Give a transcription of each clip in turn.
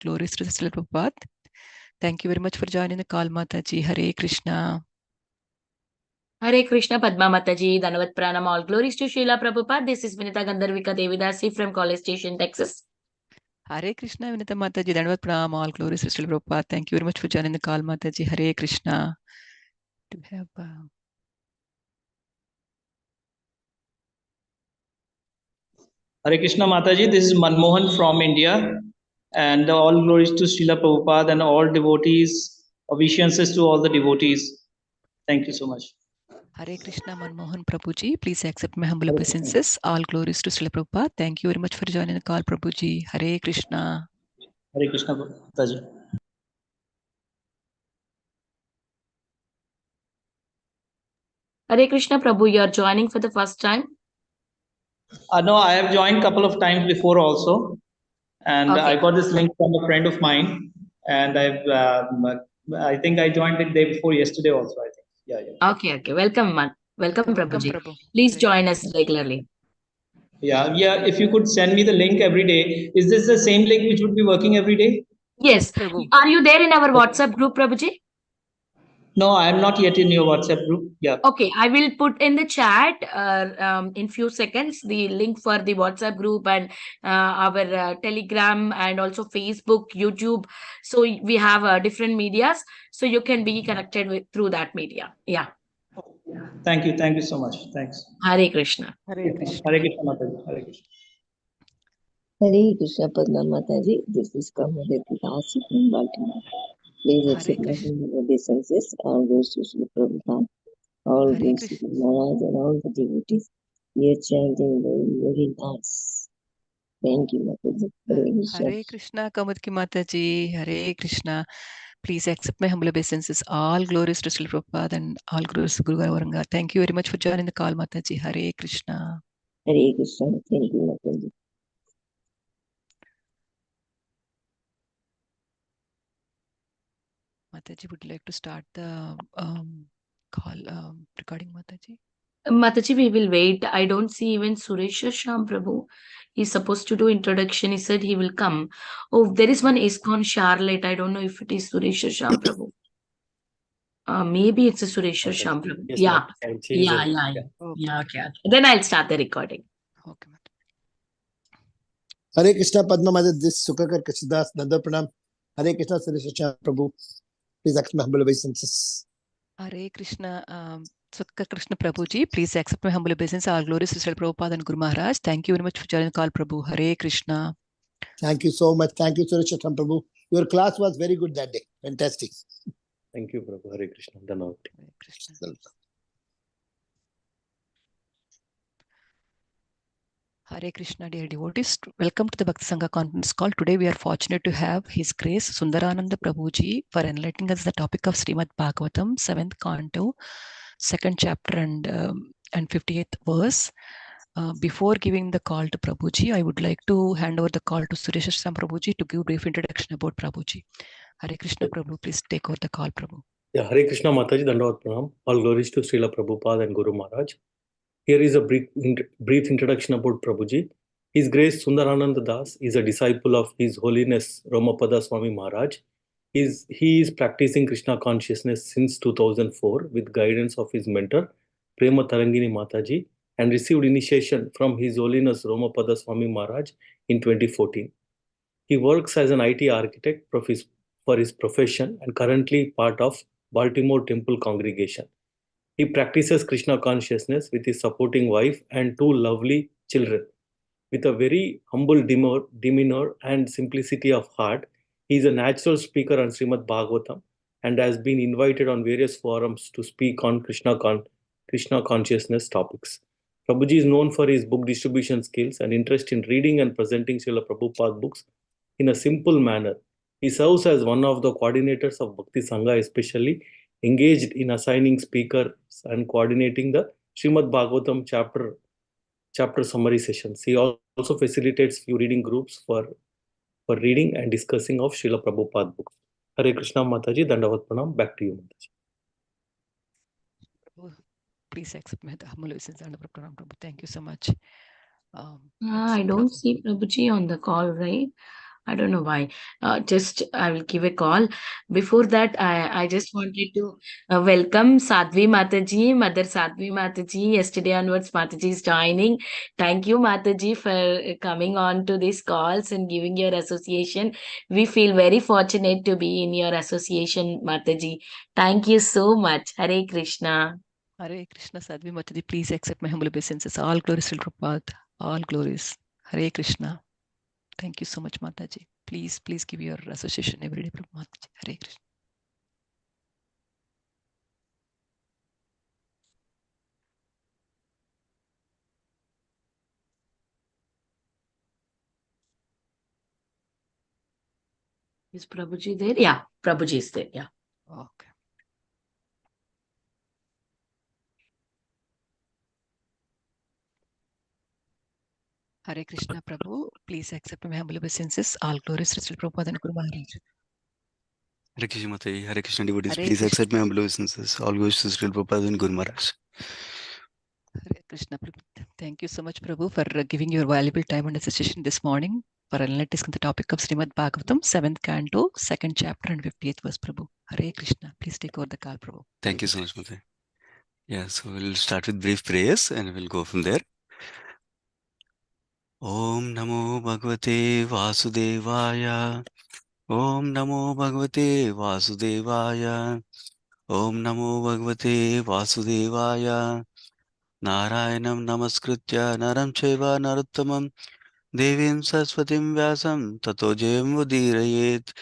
Glories to the Srila Prabhupada. Thank you very much for joining the call, Mataji. Hare Krishna. Hare Krishna, Padma Mataji, Danavat Pranam, all glories to Srila Prabhupada. This is Vinita Gandharvika Devidasi from College Station, Texas. Hare Krishna, Vinita Mataji, Danavat Pranam, all glories to Srila Prabhupada. Thank you very much for joining the call, Mataji. Hare Krishna. Do we have... Hare Krishna Mataji, this is Manmohan from India, and all glories to Srila Prabhupada and all devotees, obeisances to all the devotees. Thank you so much. Hare Krishna, Manmohan Prabhuji. Please accept my humble obeisances. All glories to Srila Prabhupada. Thank you very much for joining the call, Prabhuji. Hare Krishna. Hare Krishna Mataji. Hare Krishna, Prabhu, you are joining for the first time? No, I have joined a couple of times before also, and Okay. I got this link from a friend of mine, and I think I joined the day before yesterday also. I think, yeah. Okay. Welcome, Welcome, Prabhuji. Prabhu. Please Hare join Krishna. us regularly. Yeah. If you could send me the link every day, is this the same link which would be working every day? Yes. Prabhu. Are you there in our WhatsApp group, Prabhuji? No, I am not yet in your WhatsApp group. Yeah. Okay, I will put in the chat in few seconds the link for the WhatsApp group and our Telegram and also Facebook, YouTube. So we have different medias, so you can be connected with through that media. Yeah. Thank you so much. Thanks. Hare Krishna. Hare Krishna. Hare Krishna Mataji. Hare Krishna. Hare Krishna, Padma Mataji. This is Kamadeti Dasi from Baltimore. Please accept my humble obeisances. All goes to Srila Prabhupada. All Hare goes to Krishna. Maharaj and all the devotees. We are chanting very nice. Thank you, Mataji. Hare Krishna. Hare Krishna, Kamadki Mataji. Hare Krishna. Please accept my humble obeisances. All glories to Srila Prabhupada and all glories to Guru Gauranga. Thank you very much for joining the call, Mataji. Hare Krishna. Hare Krishna. Thank you, Mataji. Mataji, would you like to start the call recording, Mataji? Mataji, we will wait. I don't see even Suresh Sham Prabhu. He's supposed to do introduction. He said he will come. Oh, there is one ISKCON Charlotte. I don't know if it is Suresh Sham Prabhu. Maybe it's a Suresh Sham Prabhu. Yes, Yeah. ma'am. She is Yeah. Okay. Then I'll start the recording. Okay, Mataji. Hare Krishna, Padma Mataji. This is Sukakar Kashidas, Nanda Pranam. Hare Krishna, Suresh Prabhu. Please accept my humble obeisances. Hare Krishna, Sukka Krishna Prabhuji. Please accept my humble obeisance. All glories to Srila Prabhupada and Guru Maharaj. Thank you very much for joining the call, Prabhu. Hare Krishna. Thank you so much. Thank you, Suresh Prabhu. Your class was very good that day. Fantastic. Thank you, Prabhu. Hare Krishna. Dhanavad. Hare Krishna. Hare Krishna, dear devotees. Welcome to the Bhakti Sangha conference call. Today we are fortunate to have His Grace Sundarananda Prabhuji for enlightening us the topic of Srimad Bhagavatam 7th canto, 2nd chapter and 58th verse. Before giving the call to Prabhuji, I would like to hand over the call to Suresh Sam Prabhuji to give brief introduction about Prabhuji. Hare Krishna Prabhu, please take over the call, Prabhu. Yeah, Hare Krishna Mataji, Dhanavad Pranam. All glories to Srila Prabhupada and Guru Maharaj. Here is a brief introduction about Prabhuji. His Grace Sundarananda Das is a disciple of His Holiness Romapada Swami Maharaj. He is practicing Krishna consciousness since 2004 with guidance of his mentor, Prema Tarangini Mataji, and received initiation from His Holiness Romapada Swami Maharaj in 2014. He works as an IT architect for his profession and currently part of Baltimore Temple congregation. He practices Krishna consciousness with his supporting wife and two lovely children. With a very humble demeanor and simplicity of heart, he is a natural speaker on Srimad Bhagavatam and has been invited on various forums to speak on Krishna consciousness topics. Prabhuji is known for his book distribution skills and interest in reading and presenting Srila Prabhupada books in a simple manner. He serves as one of the coordinators of Bhakti Sangha, especially engaged in assigning speakers and coordinating the Srimad Bhagavatam chapter summary sessions. He also facilitates few reading groups for reading and discussing of Srila Prabhupada books. Hare Krishna Mataji, Dandavat Pranam. Back to you, Mataji. Please accept my humble obeisance and Pranam, Prabhu. Thank you so much. I don't see Prabhuji on the call, right? I don't know why. Just I will give a call. Before that, I just wanted to welcome Sadhvi Mataji, Mother Sadhvi Mataji. Yesterday onwards, Mataji is joining. Thank you, Mataji, for coming on to these calls and giving your association. We feel very fortunate to be in your association, Mataji. Thank you so much. Hare Krishna. Hare Krishna, Sadhvi Mataji, please accept my humble obeisances. All glories to Prabhupada. All glories. Hare Krishna. Thank you so much, Mataji. Please give your association every day, Prabhupada. Hare Krishna. Is Prabhuji there? Yeah, Prabhuji is there. Yeah. Okay. Hare Krishna, Prabhu. Please accept my humble obeisances. All glories to Srila Prabhupada and Guru Maharaj. Hare Krishna Mataji, Hare Krishna devotees, Hare please Krishna. accept my humble obeisances. All goes to Srila Prabhupada and Guru Maharaj. Hare Krishna, Prabhu. Thank you so much, Prabhu, for giving your valuable time and association this morning for discussing the topic of Srimad Bhagavatam, 7th Canto, 2nd chapter and 58th verse, Prabhu. Hare Krishna. Please take over the call, Prabhu. Thank you so much, Mataji. Yeah, so we'll start with brief prayers and we'll go from there. Om Namo Bhagavate Vasudevaya. Om Namo Bhagavate Vasudevaya. Om Namo Bhagavate Vasudevaya. Narayanam Namaskritya Naram Chaiva Narottamam Devim Saraswatim Vyasam Tato Jayam Udirayet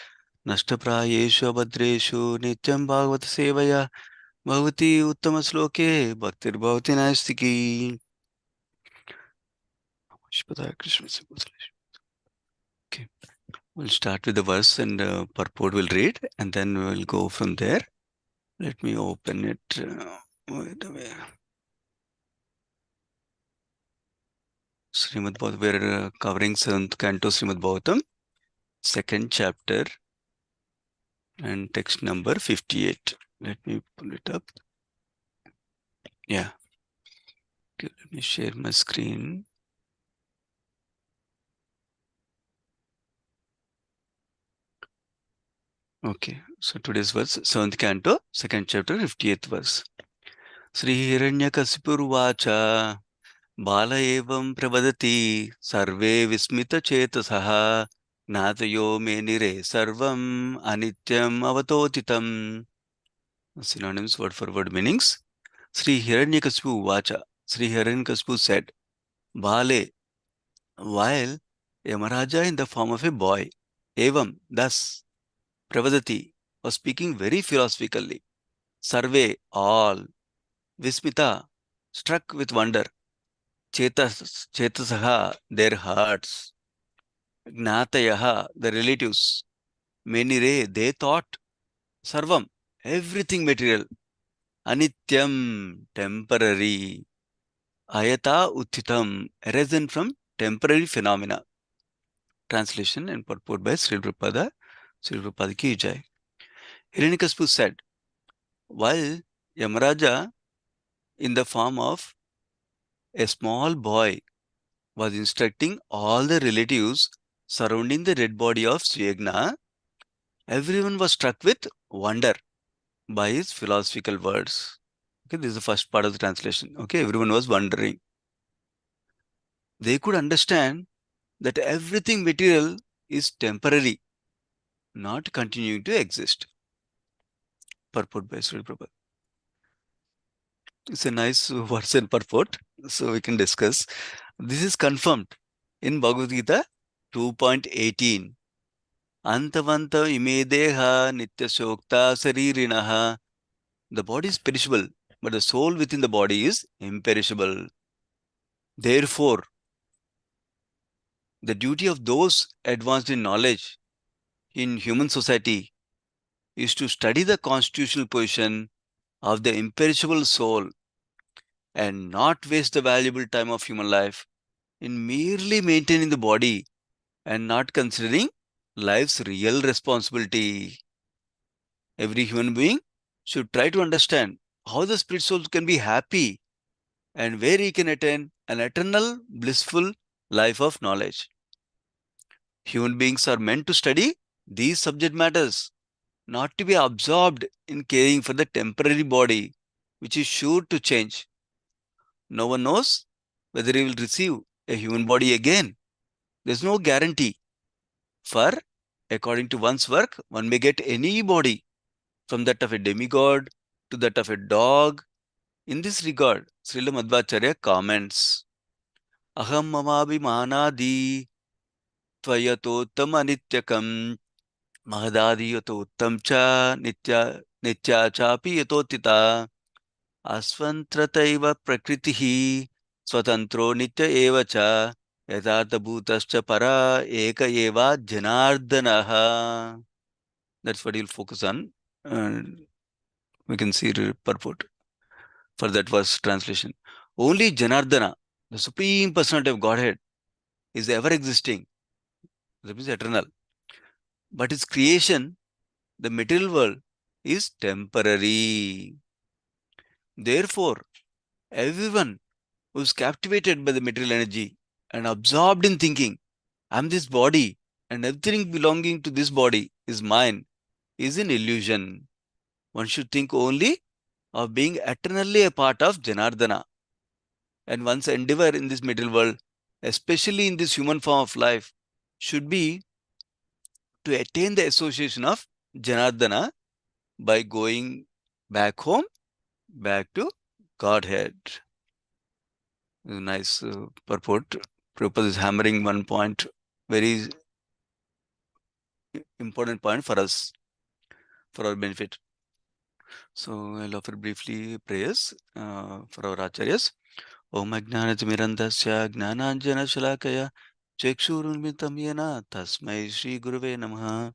Nashtaprayeshu Abhadreshu Nityam Bhagavata Sevaya Bhavati Uttama Sloke Bhaktir Bhavati Naistiki. Okay, we'll start with the verse and purport will read and then we'll go from there. Let me open it. Wait a minute. Srimad Bhagavatam, we're covering 7th Canto Srimad Bhagavatam, 2nd chapter and text number 58. Let me pull it up. Yeah. Okay, let me share my screen. Okay, so today's verse, 7th Canto, 2nd chapter, 58th verse. Sri Hiranyakasipurvacha Bala evam pravadati sarve vismita chetasaha Natayo menire sarvam anityam avatotitam. Synonyms, word for word meanings. Sri Hiranyakasipu Vacha. Sri Hiranyakasipu said, Bale, while Yamaraja in the form of a boy, evam, thus, Pravadati, was speaking very philosophically. Sarve, all, Vismita, struck with wonder. Chetasaha, their hearts. Gnatayaha, the relatives. Menire, they thought. Sarvam, everything material. Anityam, temporary. Ayata Uthitam, arisen from temporary phenomena. Translation and purport by Sri Prabhupada. Sri Prabhupada ki jai. Hiranyakasipu said, while Yamaraja, in the form of a small boy, was instructing all the relatives surrounding the dead body of Suyagna, everyone was struck with wonder by his philosophical words. Okay, this is the first part of the translation. Okay, everyone was wondering. They could understand that everything material is temporary, not continuing to exist. Purport by Sri Prabhupada. It's a nice verse and purport, so we can discuss. This is confirmed in Bhagavad Gita 2.18. Antavanta imedeha nitya shokta saririnaha. The body is perishable, but the soul within the body is imperishable. Therefore, the duty of those advanced in knowledge in human society is to study the constitutional position of the imperishable soul and not waste the valuable time of human life in merely maintaining the body and not considering life's real responsibility. Every human being should try to understand how the spirit soul can be happy and where he can attain an eternal blissful life of knowledge. Human beings are meant to study these subject matters, not to be absorbed in caring for the temporary body, which is sure to change. No one knows whether he will receive a human body again. There's no guarantee. For, according to one's work, one may get any body, from that of a demigod to that of a dog. In this regard, Srila Madhvacharya comments, Aham mamabhimanadi tvayatottam anityakam mahadadi yatottam cha nitya chapi yatotita asvantrataiva prakritihi swatantro nitya eva cha yathartha bhutascha para eka eva janardanaha. That's what you'll focus on. We can see the purport for that verse translation. Only Janardana, the Supreme Personality of Godhead, is ever existing. That means eternal. But its creation, the material world, is temporary. Therefore, everyone who is captivated by the material energy and absorbed in thinking, I'm this body and everything belonging to this body is mine, is an illusion. One should think only of being eternally a part of Janardana. And one's endeavor in this material world, especially in this human form of life, should be to attain the association of Janardana by going back home, back to Godhead. Nice purport. Prabhupada is hammering one point, very important point for us, for our benefit. So I'll offer briefly prayers for our acharyas. Om Ajnanatimirandasya Gnananjana Shalakaya Chekshurunmitam Yena Tasmai Shri Guruve Namaha.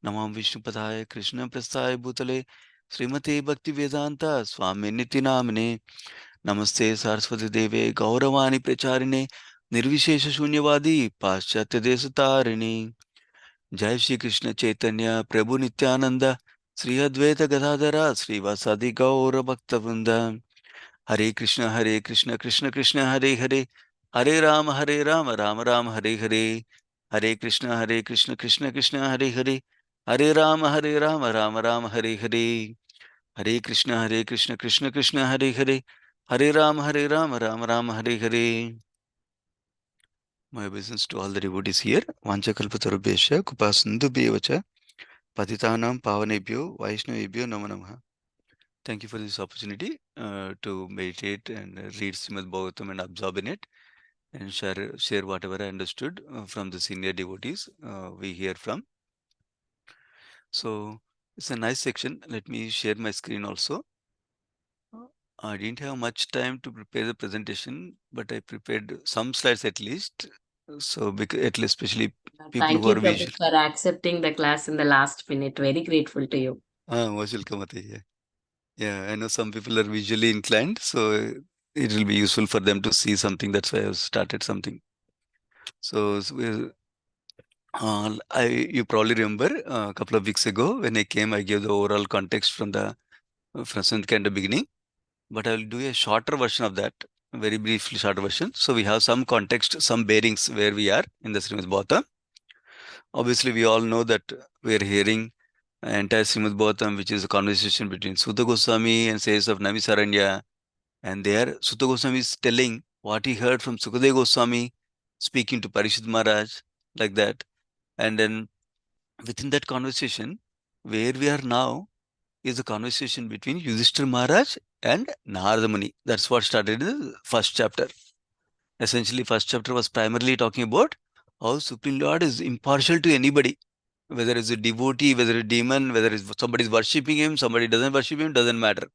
Namam Vishnupadaya Krishna Prasthaya Bhutale Srimati Bhakti Vedanta Swami Niti Namane. Namaste Saraswati Deve Gauravani Pracharine Nirvishesha Shunyavadi Paschatya Desatarini. Jai Shri Krishna Chaitanya Prabhu Nityananda Sri Advaita Gadadhara Sri Vasadi Gaura Bhakta Vrinda. Hare Krishna Krishna Krishna Hare Hare Hare Rama Rama Rama Hare Hare. Hare Krishna Krishna Krishna Hare Hare Hare Rama Rama Rama Hare Hare. Hare Krishna Krishna Krishna Hare Hare Hare Rama Rama Rama Hare Hare. My obeisance to all the devotees here. Vanchakalpatarubhyasya Kupasindubhyevacha Patitanam Pavanebhyo Vaishnavebhyo Namo Namaha. Thank you for this opportunity to meditate and read Srimad Bhagavatam and absorb in it and share whatever I understood from the senior devotees we hear from. So it's a nice section. Let me share my screen also. I didn't have much time to prepare the presentation, but I prepared some slides at least. So at least especially people Thank who you, are Prabhu, visual. for accepting the class in the last minute. Very grateful to you. Most welcome, Mataji. Yeah, I know some people are visually inclined, so it will be useful for them to see something. That's why I started something. So you probably remember a couple of weeks ago when I came, I gave the overall context from kind of beginning, but I will do a shorter version of that, a very briefly shorter version. So we have some context, some bearings where we are in the Srimad Bhagavatam. Obviously, we all know that we are hearing entire Srimad Bhagavatam, which is a conversation between Sutta Goswami and says of Namisaranya. And there, Sutta Goswami is telling what he heard from Sukadeva Goswami speaking to Parishad Maharaj, like that. And then within that conversation, where we are now is a conversation between Yudhishthira Maharaj and Narada Muni. That's what started in the first chapter. Essentially, first chapter was primarily talking about how Supreme Lord is impartial to anybody, whether it's a devotee, whether a demon, whether it's somebody is worshipping him, somebody doesn't worship him, doesn't matter.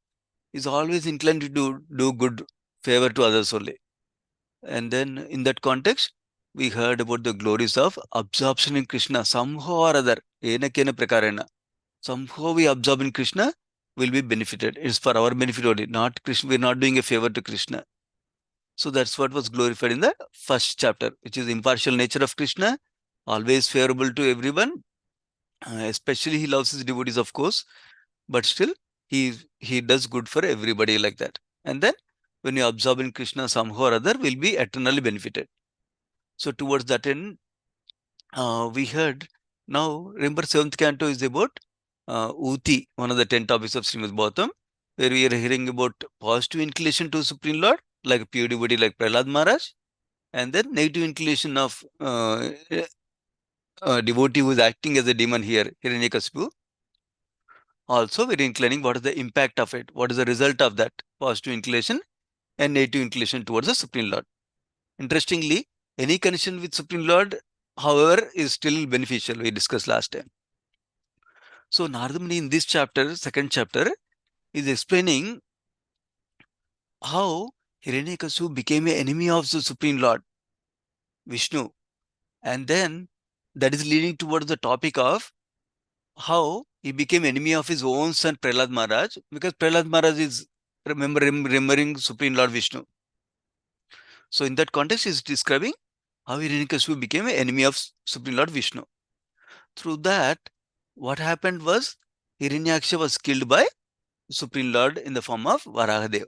He's always inclined to do good favor to others only. And then in that context, we heard about the glories of absorption in Krishna, somehow or other, enakena prakarena. Somehow we absorb in Krishna, will be benefited. It's for our benefit only, not Krishna. We're not doing a favor to Krishna. So that's what was glorified in the first chapter, which is impartial nature of Krishna, always favorable to everyone. Especially he loves his devotees, of course, but still he does good for everybody like that. And then when you absorb in Krishna somehow or other, will be eternally benefited. So towards that end, we heard. Now, remember 7th canto is about Uti, one of the 10 topics of Srimad Bhagavatam, where we are hearing about positive inclination to Supreme Lord, like a pure devotee like Prahlad Maharaj, and then negative inclination of devotee who is acting as a demon here, Hiranyakasipu. Also, we are inclining what is the impact of it, what is the result of that positive inclination and negative inclination towards the Supreme Lord. Interestingly, any connection with Supreme Lord, however, is still beneficial. We discussed last time. So Narada Muni in this chapter, second chapter, is explaining how Hiranyakasipu became an enemy of the Supreme Lord, Vishnu. And then that is leading towards the topic of how he became enemy of his own son Prahlad Maharaj, because Prahlad Maharaj is remembering Supreme Lord Vishnu. So in that context, he is describing how Hiranyakasipu became an enemy of Supreme Lord Vishnu. Through that, what happened was Hiranyaksha was killed by Supreme Lord in the form of Varahadev.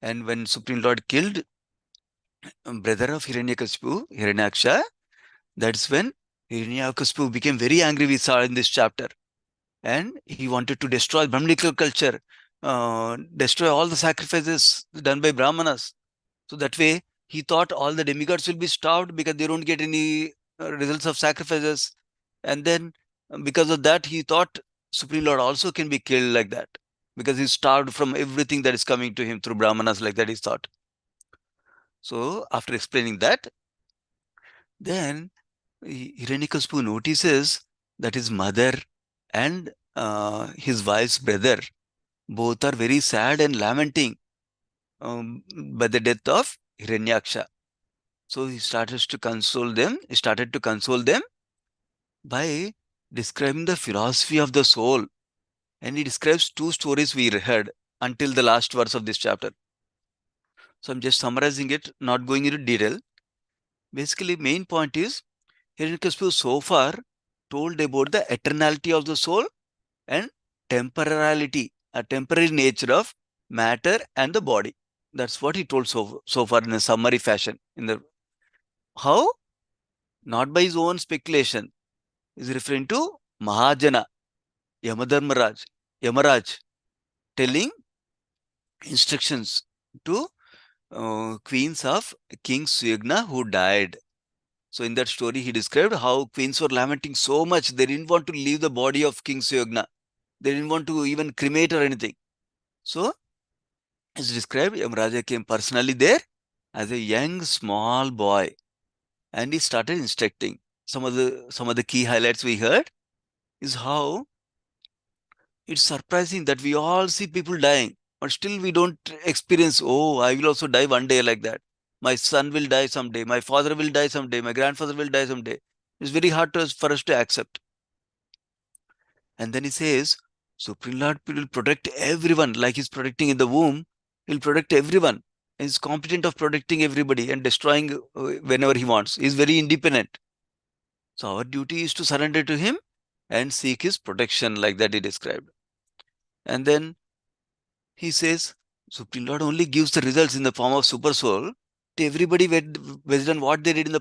And when Supreme Lord killed brother of Hiranyakasipu, Hiranyaksha, that's when Hiranyakasipu became very angry, we saw in this chapter. And he wanted to destroy Brahmanical culture, destroy all the sacrifices done by Brahmanas. So that way, he thought all the demigods will be starved because they don't get any results of sacrifices. And then because of that, he thought Supreme Lord also can be killed like that, because he's starved from everything that is coming to him through Brahmanas, like that he thought. So after explaining that, then Hiranyakasipu notices that his mother and his wife's brother both are very sad and lamenting by the death of Hiranyaksha. So he started to console them. He started to console them by describing the philosophy of the soul. And he describes two stories we heard until the last verse of this chapter. So I'm just summarizing it, not going into detail. Basically, main point is Hiranyakasipu so far told about the eternality of the soul and temporality, a temporary nature of matter and the body. That's what he told so far in a summary fashion. How? Not by his own speculation. Is referring to Mahajana, Yamaraj, telling instructions to queens of King Suyagna who died. So in that story, he described how queens were lamenting so much. They didn't want to leave the body of King Suyagna. They didn't want to even cremate or anything. So it's described, Yamaraja came personally there as a young, small boy. And he started instructing. Some of the key highlights we heard is how it's surprising that we all see people dying, but still we don't experience, oh, I will also die one day like that. My son will die someday. My father will die someday. My grandfather will die someday. It's very hard for us to accept. And then he says, Supreme Lord will protect everyone like he's protecting in the womb. He'll protect everyone. He's competent of protecting everybody and destroying whenever he wants. He's very independent. So our duty is to surrender to him and seek his protection, like that he described. And then he says, Supreme Lord only gives the results in the form of super soul to everybody based on what they did in the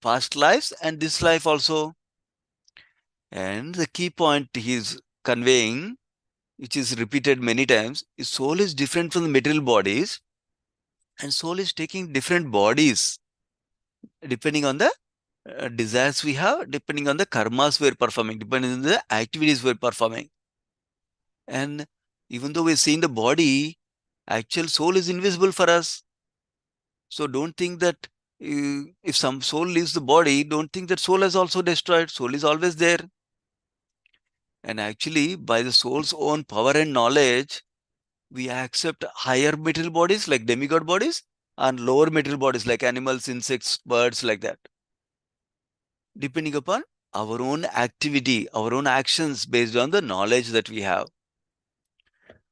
past lives and this life also. And the key point he is conveying, which is repeated many times, is soul is different from the material bodies, and soul is taking different bodies depending on the desires we have, depending on the karmas we're performing, depending on the activities we're performing. And even though we're seeing the body, actual soul is invisible for us. So don't think that if some soul leaves the body, don't think that soul has also destroyed. Soul is always there. And actually, by the soul's own power and knowledge, we accept higher material bodies like demigod bodies and lower material bodies like animals, insects, birds, like that, depending upon our own activity, our own actions based on the knowledge that we have.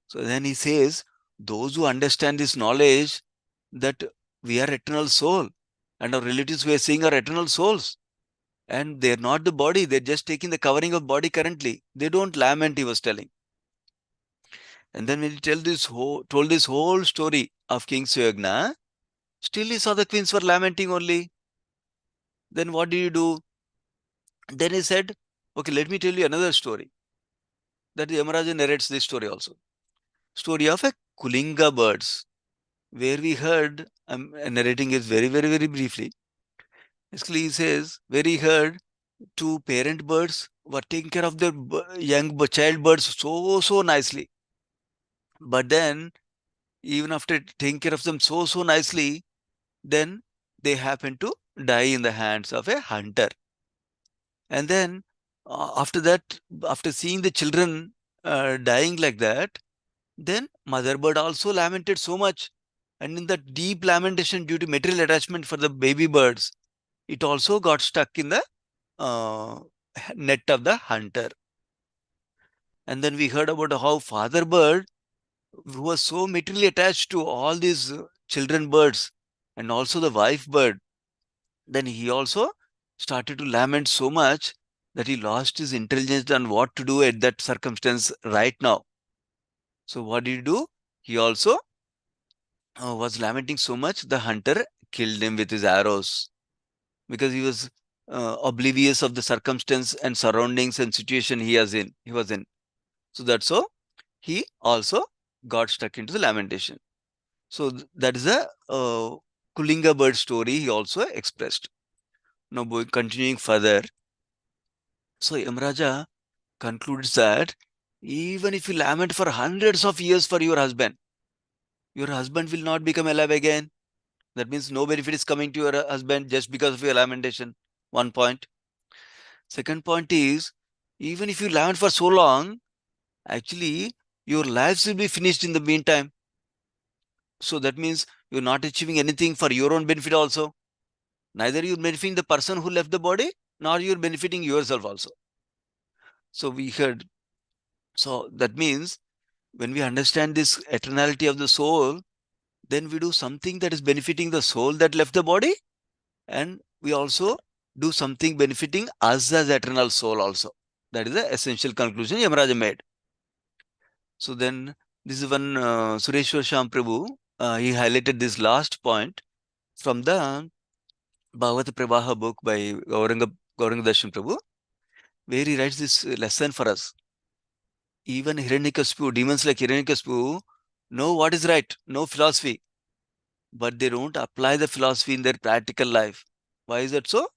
So then he says, those who understand this knowledge that we are eternal soul and our relatives we are seeing are eternal souls, and they're not the body, they're just taking the covering of body currently. They don't lament, he was telling. And then when he told this whole story of King Suyagna, still he saw the queens were lamenting only. Then what do you do? Then he said, okay, let me tell you another story. That Yamaraja narrates this story also. Story of a Kulinga birds, where we heard, I'm narrating it very, very, very briefly. Basically, he says, where he heard two parent birds were taking care of their young child birds so nicely. But then, even after taking care of them so nicely, then they happened to die in the hands of a hunter. And then, after that, after seeing the children dying like that, then mother bird also lamented so much. And in that deep lamentation due to material attachment for the baby birds, it also got stuck in the net of the hunter. And then we heard about how father bird, who was so materially attached to all these children birds and also the wife bird, then he also started to lament so much that he lost his intelligence on what to do at that circumstance right now. So what did he do? He also was lamenting so much, the hunter killed him with his arrows because he was oblivious of the circumstance and surroundings and situation he was in. So that's so he also got stuck into the lamentation. So that is a Kulinga bird story he also expressed. Now continuing further. So Yamraja concludes that even if you lament for hundreds of years for your husband will not become alive again. That means no benefit is coming to your husband just because of your lamentation. One point. Second point is, even if you lament for so long, actually your lives will be finished in the meantime. So that means you're not achieving anything for your own benefit also. Neither you're benefiting the person who left the body, nor you're benefiting yourself also. So we heard. So that means when we understand this eternality of the soul, then we do something that is benefiting the soul that left the body, and we also do something benefiting us as eternal soul also. That is the essential conclusion Yamaraja made. So then this is when Sureshwar Sham Prabhu, he highlighted this last point from the Bhagavata Prabaha book by Gauranga Darshan Prabhu, where he writes this lesson for us. Even Hiranyakashipu, demons like Hiranyakashipu, know what is right, know philosophy, but they don't apply the philosophy in their practical life. Why is that so?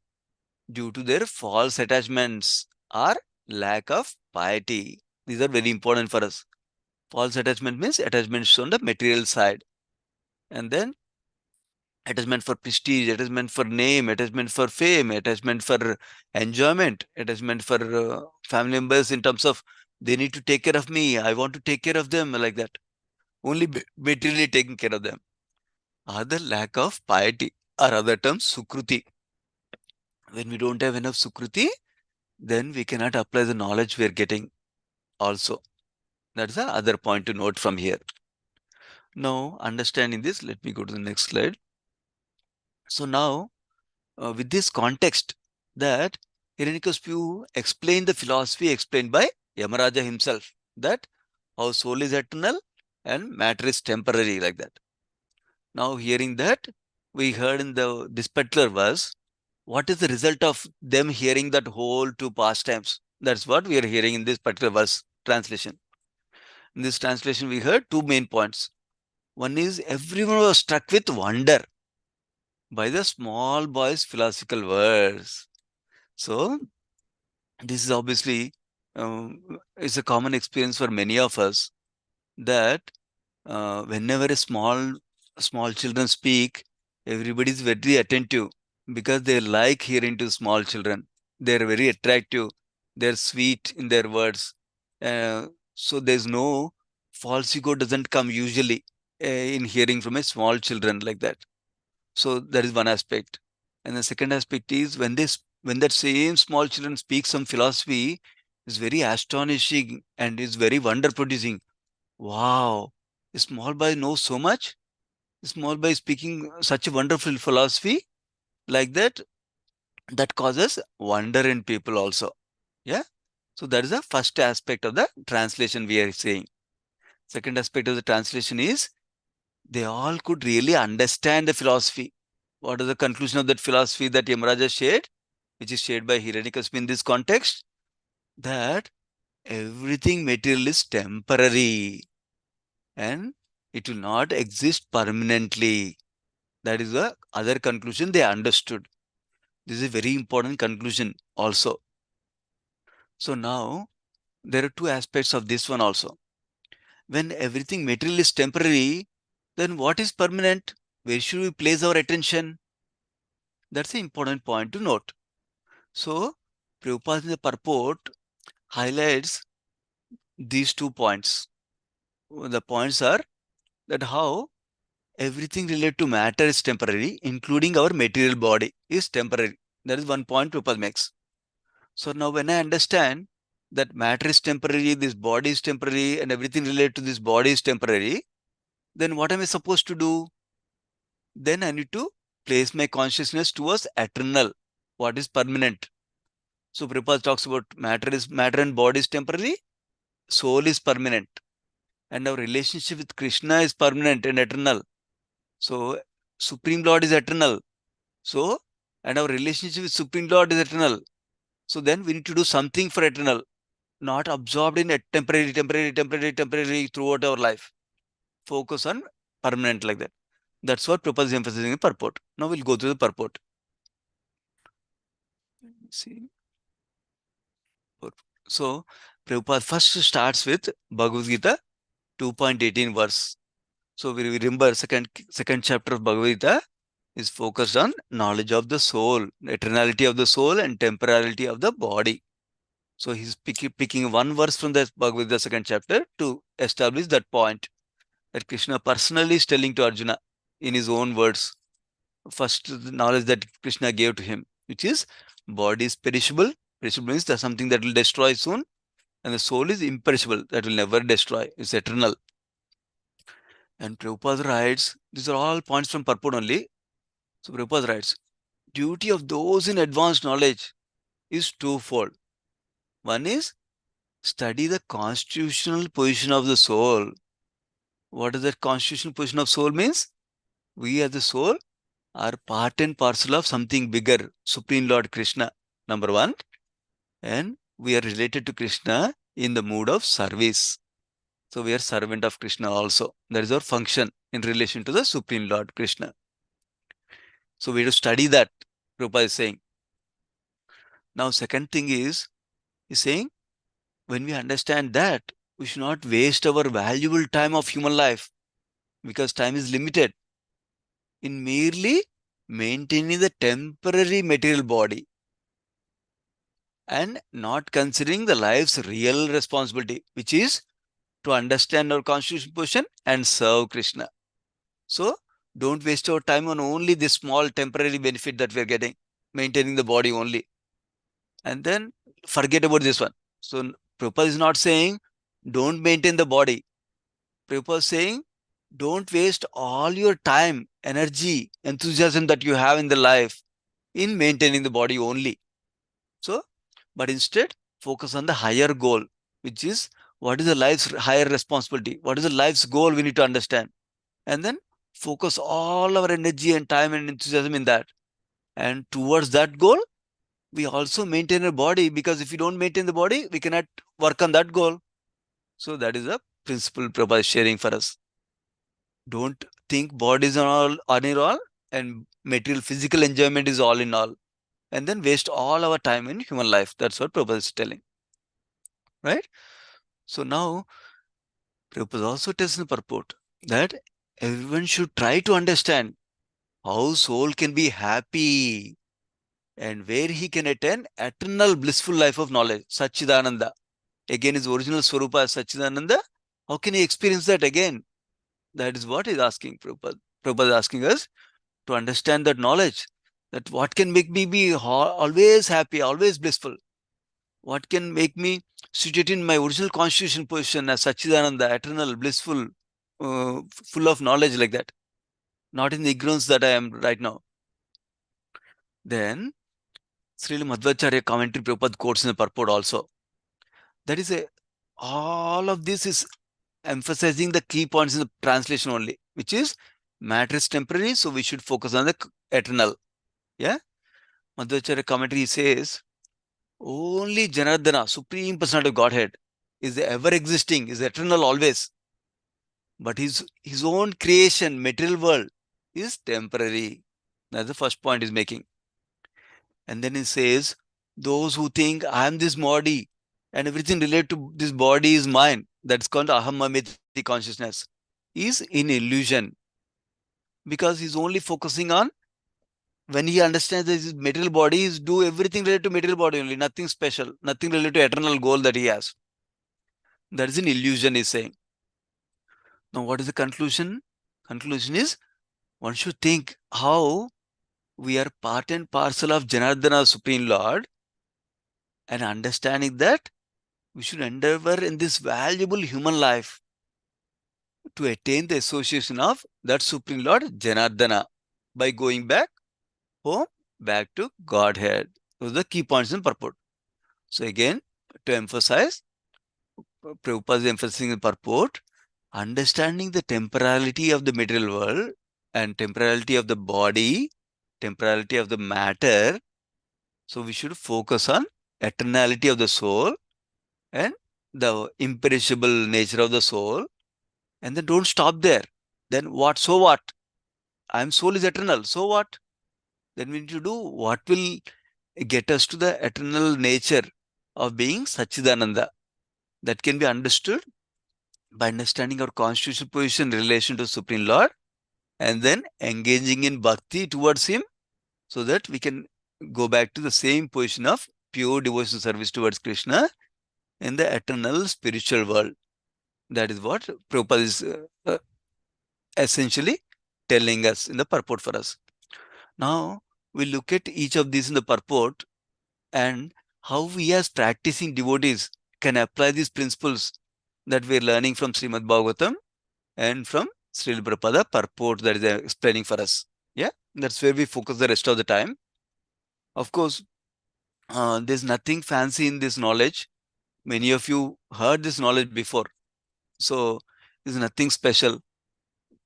Due to their false attachments or lack of piety. These are very important for us. False attachment means attachments on the material side. And then attachment for prestige, attachment for name, attachment for fame, attachment for enjoyment, attachment for family members in terms of they need to take care of me, I want to take care of them, like that. Only materially taking care of them. Other lack of piety, or other terms, sukruti. When we don't have enough sukruti, then we cannot apply the knowledge we are getting also. That's the other point to note from here. Now, understanding this, let me go to the next slide. So now, with this context, that Hiranyakashipu explained the philosophy explained by Yamaraja himself, that our soul is eternal and matter is temporary, like that. Now, hearing that, we heard in this particular verse, what is the result of them hearing that whole two pastimes? That's what we are hearing in this particular verse translation. In this translation, we heard two main points. One is everyone was struck with wonder by the small boy's philosophical words. So, this is obviously is a common experience for many of us, that whenever a small children speak, everybody is very attentive because they like hearing to small children. They're very attractive. They're sweet in their words. So there's no false ego doesn't come usually in hearing from a small children like that. So that is one aspect. And the second aspect is when that same small children speak some philosophy, is very astonishing and is very wonder producing. Wow, a small boy knows so much. A small boy speaking such a wonderful philosophy like that, that causes wonder in people also. Yeah. So that is the first aspect of the translation we are saying. Second aspect of the translation is they all could really understand the philosophy. What is the conclusion of that philosophy that Yamaraja shared, which is shared by Hiranyakashipu in this context? That everything material is temporary and it will not exist permanently. That is the other conclusion they understood. This is a very important conclusion also. So now there are two aspects of this one also. When everything material is temporary, then what is permanent? Where should we place our attention? That's an important point to note. So Prabhupada in the purport highlights these 2 points. The points are that how everything related to matter is temporary, including our material body is temporary. That is one point Prabhupada makes. So now when I understand that matter is temporary, this body is temporary, and everything related to this body is temporary, then what am I supposed to do? Then I need to place my consciousness towards eternal, what is permanent. So Prabhupada talks about matter and body is temporary, soul is permanent, and our relationship with Krishna is permanent and eternal. So Supreme Lord is eternal. So, and our relationship with Supreme Lord is eternal. So then we need to do something for eternal, not absorbed in a temporary throughout our life. Focus on permanent like that. That's what Prabhupada is emphasizing in purport. Now we'll go through the purport. See. So Prabhupada first starts with Bhagavad Gita 2.18 verse. So we remember second chapter of Bhagavad Gita is focused on knowledge of the soul, eternality of the soul and temporality of the body. So he's picking one verse from the Bhagavad Gita second chapter to establish that point that Krishna personally is telling to Arjuna in his own words. First, the knowledge that Krishna gave to him, which is body is perishable. Perishable means that's something that will destroy soon. And the soul is imperishable, that will never destroy. It's eternal. And Prabhupada writes, these are all points from purport only. So Prabhupada writes, duty of those in advanced knowledge is twofold. One is study the constitutional position of the soul. What does that constitutional position of soul means? We as the soul are part and parcel of something bigger, Supreme Lord Krishna, number one. And we are related to Krishna in the mood of service. So we are servant of Krishna also. That is our function in relation to the Supreme Lord Krishna. So we have to study that, Prabhupada is saying. Now second thing is, he's saying, when we understand that, we should not waste our valuable time of human life, because time is limited, in merely maintaining the temporary material body and not considering the life's real responsibility, which is to understand our constitutional position and serve Krishna. So don't waste our time on only this small temporary benefit that we are getting, maintaining the body only, and then forget about this one. So Prabhupada is not saying don't maintain the body. Prabhupada is saying don't waste all your time, energy, enthusiasm that you have in the life in maintaining the body only. So, but instead focus on the higher goal, which is what is the life's higher responsibility? What is the life's goal we need to understand? And then focus all our energy and time and enthusiasm in that. And towards that goal, we also maintain a body, because if we don't maintain the body, we cannot work on that goal. So that is a principle Prabhupada is sharing for us. Don't think body is all in all and material physical enjoyment is all in all, and then waste all our time in human life. That's what Prabhupada is telling. Right? So now Prabhupada also tells in the purport that everyone should try to understand how soul can be happy and where he can attain eternal blissful life of knowledge, Satchidananda. Again, his original Swarupa is Satchidananda. How can he experience that again? That is what he's asking Prabhupada. Prabhupada is asking us to understand that knowledge, that what can make me be always happy, always blissful? What can make me situated in my original constitution position as Satchidananda, eternal, blissful, full of knowledge like that, not in the ignorance that I am right now? Then Srila Madhvacharya commentary Prabhupada quotes in the purport also. That is all of this is emphasizing the key points in the translation only, which is matter is temporary, so we should focus on the eternal. Yeah. Madhvacharya commentary says, only Janardana, Supreme Personality of Godhead, is ever existing, is eternal always. But his own creation, material world, is temporary. That's the first point he's making. And then he says, those who think I am this body and everything related to this body is mine, that's called ahamamiti consciousness, is in illusion. Because he's only focusing on, when he understands that his material body is do everything related to material body only, nothing special, nothing related to eternal goal that he has. That is an illusion, he's saying. Now, what is the conclusion? Conclusion is, one should think how we are part and parcel of Janardana, Supreme Lord, and understanding that we should endeavor in this valuable human life to attain the association of that Supreme Lord Janardana by going back home, back to Godhead. Those are the key points in purport. So again, to emphasize, Prabhupada is emphasizing in purport, understanding the temporality of the material world and temporality of the body, temporality of the matter. So we should focus on eternality of the soul and the imperishable nature of the soul. And then don't stop there. Then what? So what? I am soul is eternal. So what? Then we need to do what will get us to the eternal nature of being Satchidananda. That can be understood by understanding our constitutional position in relation to Supreme Lord and then engaging in bhakti towards Him so that we can go back to the same position of pure devotional service towards Krishna in the eternal spiritual world. That is what Prabhupada is essentially telling us in the purport for us. Now, we look at each of these in the purport and how we as practicing devotees can apply these principles that we are learning from Srimad Bhagavatam and from Srila Prabhupada purport that is explaining for us. Yeah, that's where we focus the rest of the time. Of course, there's nothing fancy in this knowledge. Many of you heard this knowledge before. So, there's nothing special.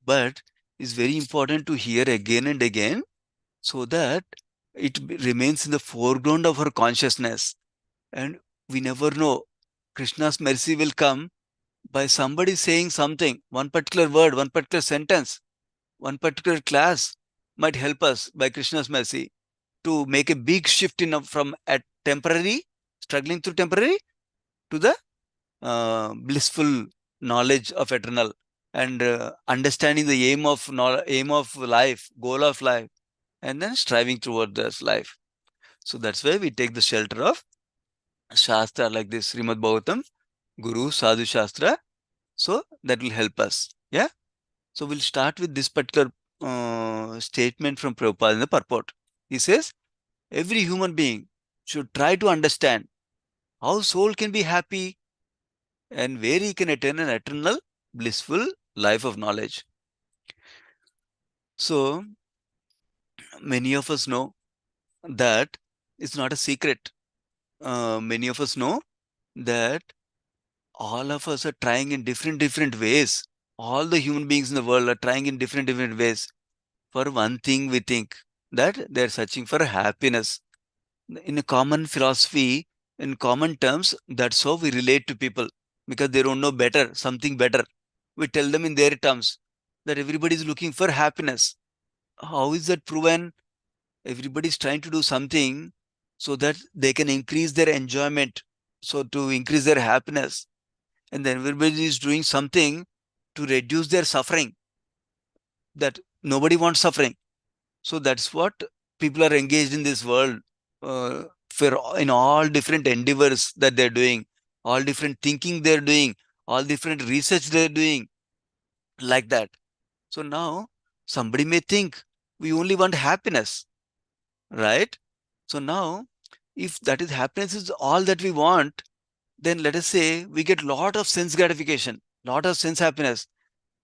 But it's very important to hear again and again so that it remains in the foreground of our consciousness. And we never know. Krishna's mercy will come by somebody saying something, one particular word, one particular sentence, one particular class might help us by Krishna's mercy to make a big shift from a temporary, struggling through temporary, to the blissful knowledge of eternal and understanding the aim of life, goal of life, and then striving toward this life. So that's why we take the shelter of Shastra like this, Srimad Bhagavatam, Guru, Sadhu Shastra. So that will help us. Yeah. So we'll start with this particular statement from Prabhupada in the purport. He says, every human being should try to understand how soul can be happy and where he can attain an eternal, blissful life of knowledge. So many of us know that it's not a secret. Many of us know that all of us are trying in different ways. All the human beings in the world are trying in different ways. For one thing, we think that they're searching for happiness. In a common philosophy, in common terms, that's how we relate to people because they don't know better, something better. We tell them in their terms that everybody is looking for happiness. How is that proven? Everybody is trying to do something so that they can increase their enjoyment, so to increase their happiness. And then everybody is doing something to reduce their suffering. That nobody wants suffering. So that's what people are engaged in this world in all different endeavors that they're doing, all different thinking they're doing, all different research they're doing, like that. So now somebody may think we only want happiness, right? So now if that is happiness is all that we want, then let us say we get lot of sense gratification, lot of sense happiness.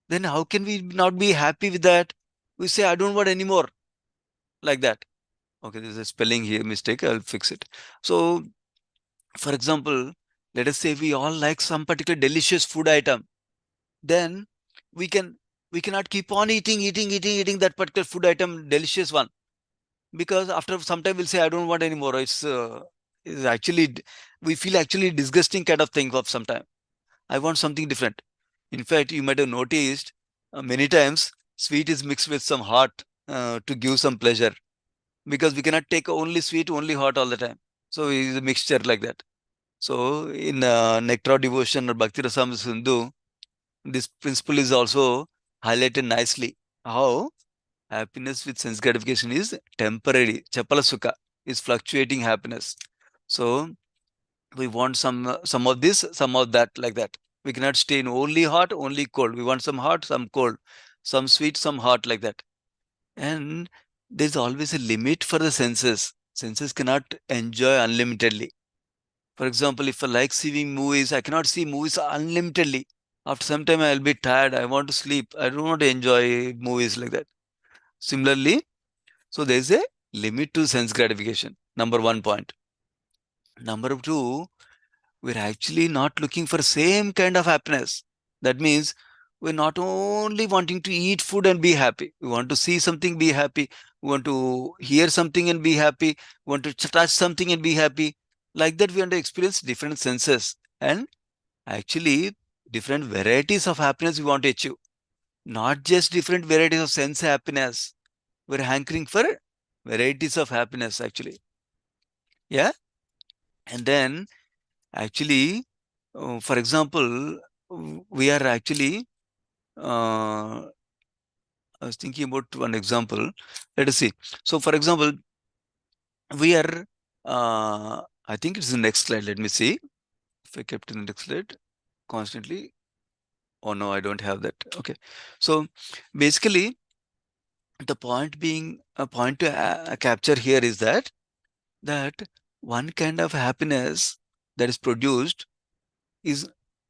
Then how can we not be happy with that? We say, I don't want any more, like that. Okay, there's a spelling here mistake. I'll fix it. So, for example, let us say we all like some particular delicious food item. Then we cannot keep on eating that particular food item, delicious one. because after some time we'll say, I don't want anymore. It's actually, we feel actually disgusting kind of thing of some time. I want something different. In fact, you might have noticed many times sweet is mixed with some hot to give some pleasure, because we cannot take only sweet, only hot all the time. So it's a mixture like that. So in Nectar of Devotion or Bhakti Rasam Sindhu, this principle is also highlighted nicely. How happiness with sense gratification is temporary. Chapala sukha is fluctuating happiness. So we want some of this, some of that, like that. We cannot stay in only hot, only cold. We want some hot, some cold, some sweet, some hot, like that. And there's always a limit for the senses. Senses cannot enjoy unlimitedly. For example, if I like seeing movies, I cannot see movies unlimitedly. After some time, I'll be tired. I want to sleep. I don't want to enjoy movies like that. Similarly, so there's a limit to sense gratification. Number one point. Number two, we're actually not looking for same kind of happiness. That means we're not only wanting to eat food and be happy. We want to see something, be happy. We want to hear something and be happy. We want to touch something and be happy. Like that, we want to experience different senses and actually different varieties of happiness we want to achieve. Not just different varieties of sense happiness. We're hankering for varieties of happiness actually. Yeah. And then actually, for example, we are actually, I was thinking about one example. Let us see. So, for example, we are, I think it's the next slide. Let me see if I kept in the next slide constantly. Oh no, I don't have that. Okay. So, basically, the point being, a point to capture here is that one kind of happiness that is produced is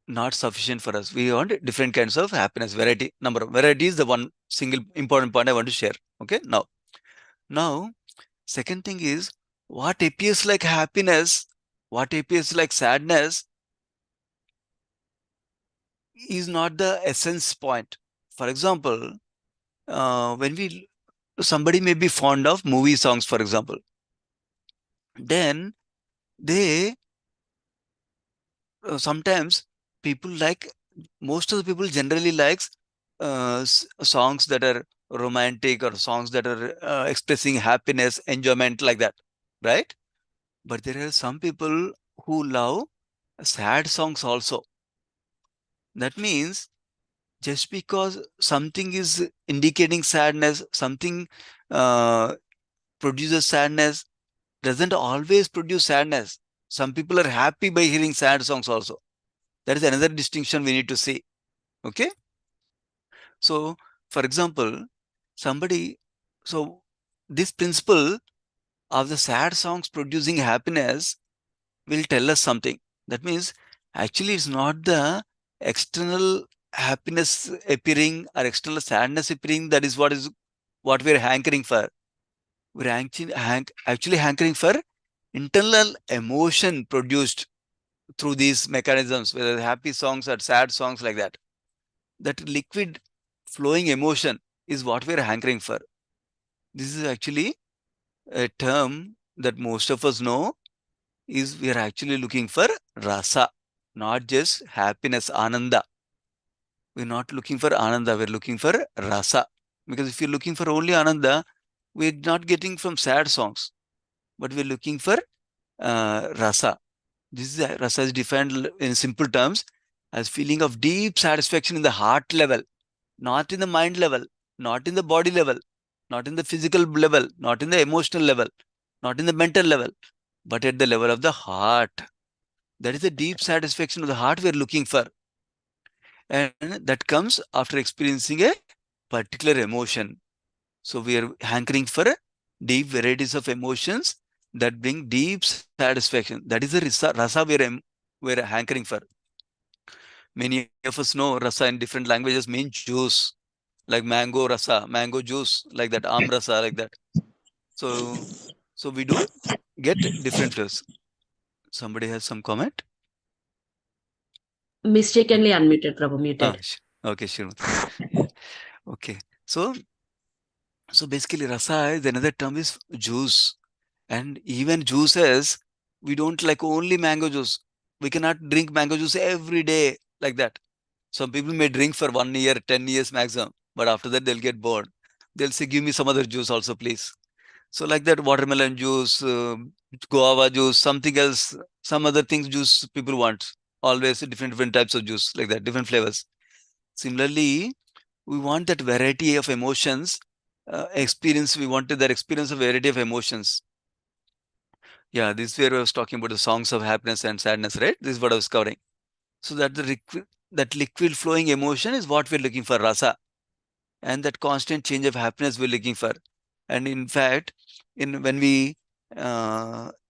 not sufficient for us. We want different kinds of happiness, variety. Number of variety is the one single important point I want to share. Okay. Now, second thing is, what appears like happiness, what appears like sadness is not the essence point. For example, when somebody may be fond of movie songs, for example, then they sometimes people like, most of the people generally likes songs that are romantic or songs that are expressing happiness, enjoyment, like that, right? But there are some people who love sad songs also. That means just because something is indicating sadness, something produces sadness, doesn't always produce sadness. Some people are happy by hearing sad songs also. That is another distinction we need to see. Okay. So, for example, so this principle of the sad songs producing happiness will tell us something. That means actually it's not the external happiness appearing or external sadness appearing that is what we're hankering for. We're actually hankering for internal emotion produced through these mechanisms, whether happy songs or sad songs, like that. That liquid flowing emotion is what we're hankering for. This is actually a term that most of us know, is we are actually looking for rasa, not just happiness, ananda. We're not looking for ananda, we're looking for rasa. Because if you're looking for only ananda, we're not getting from sad songs, but we're looking for rasa. This is rasa is defined in simple terms as feeling of deep satisfaction in the heart level, not in the mind level, not in the body level, not in the physical level, not in the emotional level, not in the mental level, but at the level of the heart. That is the deep satisfaction of the heart we are looking for. And that comes after experiencing a particular emotion. So we are hankering for deep varieties of emotions that bring deep satisfaction. That is the rasa we're hankering for. Many of us know rasa in different languages mean juice, like mango rasa, mango juice, like that, am rasa, like that. So we do get different flavors. Somebody has some comment? Mistakenly unmuted, Prabhu, muted. Okay, sure. Yeah. Okay. So So basically, rasa is another term is juice. And even juices, we don't like only mango juice. We cannot drink mango juice every day like that. Some people may drink for 1 year, 10 years maximum, but after that they'll get bored. They'll say, give me some other juice also, please. So like that, watermelon juice, guava juice, something else, some other things juice people want. Always different types of juice like that, different flavors. Similarly, we want that variety of emotions, experience. We wanted that experience of variety of emotions. Yeah, this is where I was talking about the songs of happiness and sadness, right? This is what I was covering. So that that liquid flowing emotion is what we're looking for, rasa, and that constant change of happiness we're looking for. And in fact, when we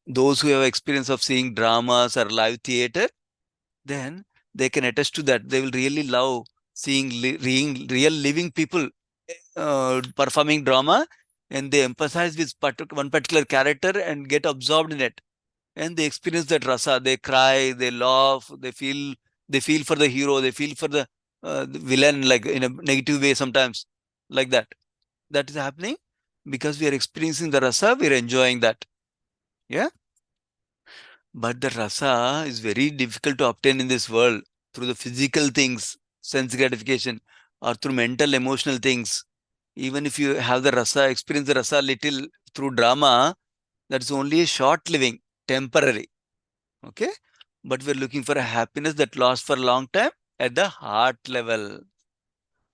those who have experience of seeing dramas or live theater, then they can attest to that. They will really love seeing real living people performing drama, and they emphasize with one particular character and get absorbed in it, and they experience that rasa. They cry, they laugh, they feel for the hero, they feel for the villain, like in a negative way sometimes, like that. That is happening because we are experiencing the rasa, we are enjoying that. Yeah. But the rasa is very difficult to obtain in this world through the physical things, sense gratification, or through mental, emotional things. Even if you have the rasa, experience the rasa little through drama, that's only a short living, temporary. Okay. But we're looking for a happiness that lasts for a long time at the heart level.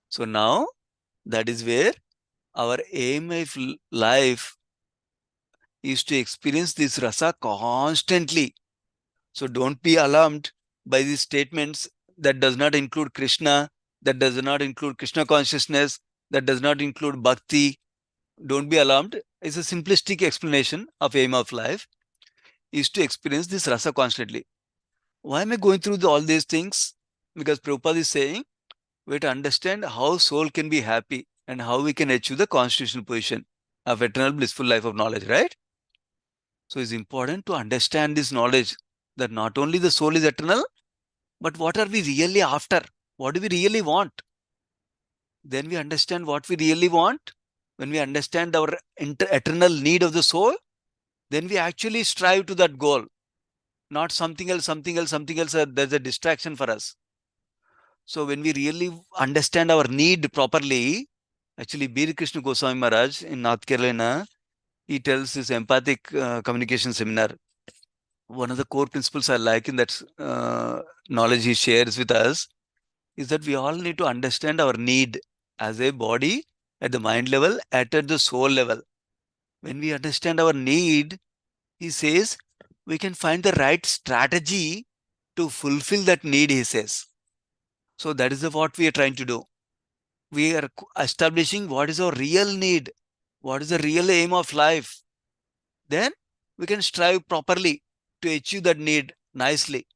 So now that is where our aim of life is to experience this rasa constantly. So don't be alarmed by these statements that does not include Krishna, that does not include Krishna consciousness, that does not include bhakti. Don't be alarmed. It's a simplistic explanation of aim of life is to experience this rasa constantly. Why am I going through all these things? Because Prabhupada is saying we have to understand how soul can be happy and how we can achieve the constitutional position of eternal blissful life of knowledge, right? So it's important to understand this knowledge that not only the soul is eternal, but what are we really after? What do we really want? Then we understand what we really want. When we understand our eternal need of the soul, then we actually strive to that goal, not something else, something else, something else. There's a distraction for us. So when we really understand our need properly, actually, Bir Krishna Goswami Maharaj in North Carolina, he tells this empathic communication seminar. One of the core principles I like in that knowledge he shares with us is that we all need to understand our need as a body, at the mind level, at the soul level. When we understand our need, he says, we can find the right strategy to fulfill that need, he says. So that is what we are trying to do. We are establishing what is our real need, what is the real aim of life. Then we can strive properly to achieve that need nicely.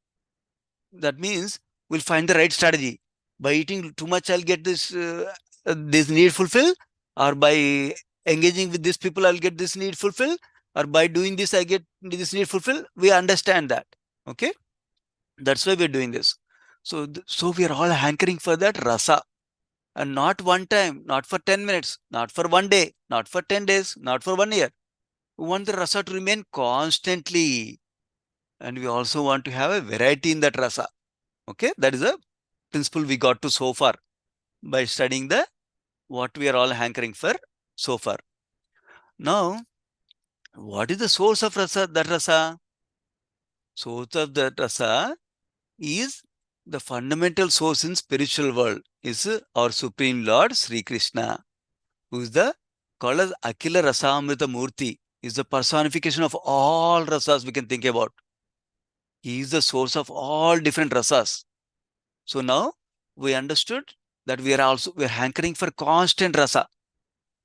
That means we'll find the right strategy. By eating too much, I'll get this need fulfilled, or by engaging with these people, I'll get this need fulfilled, or by doing this, I get this need fulfilled. We understand that. Okay, that's why we're doing this. So we are all hankering for that rasa. And not one time, not for 10 minutes, not for 1 day, not for 10 days, not for 1 year. We want the rasa to remain constantly. And we also want to have a variety in that rasa. Okay, that is a principle we got to so far by studying what we are all hankering for so far. Now, what is the source of rasa? That rasa? Source of that rasa is the fundamental source in spiritual world is our Supreme Lord Sri Krishna, who is the called as Akila Rasamrita Murti, is the personification of all rasas we can think about. He is the source of all different rasas. So now we understood that we are hankering for constant rasa.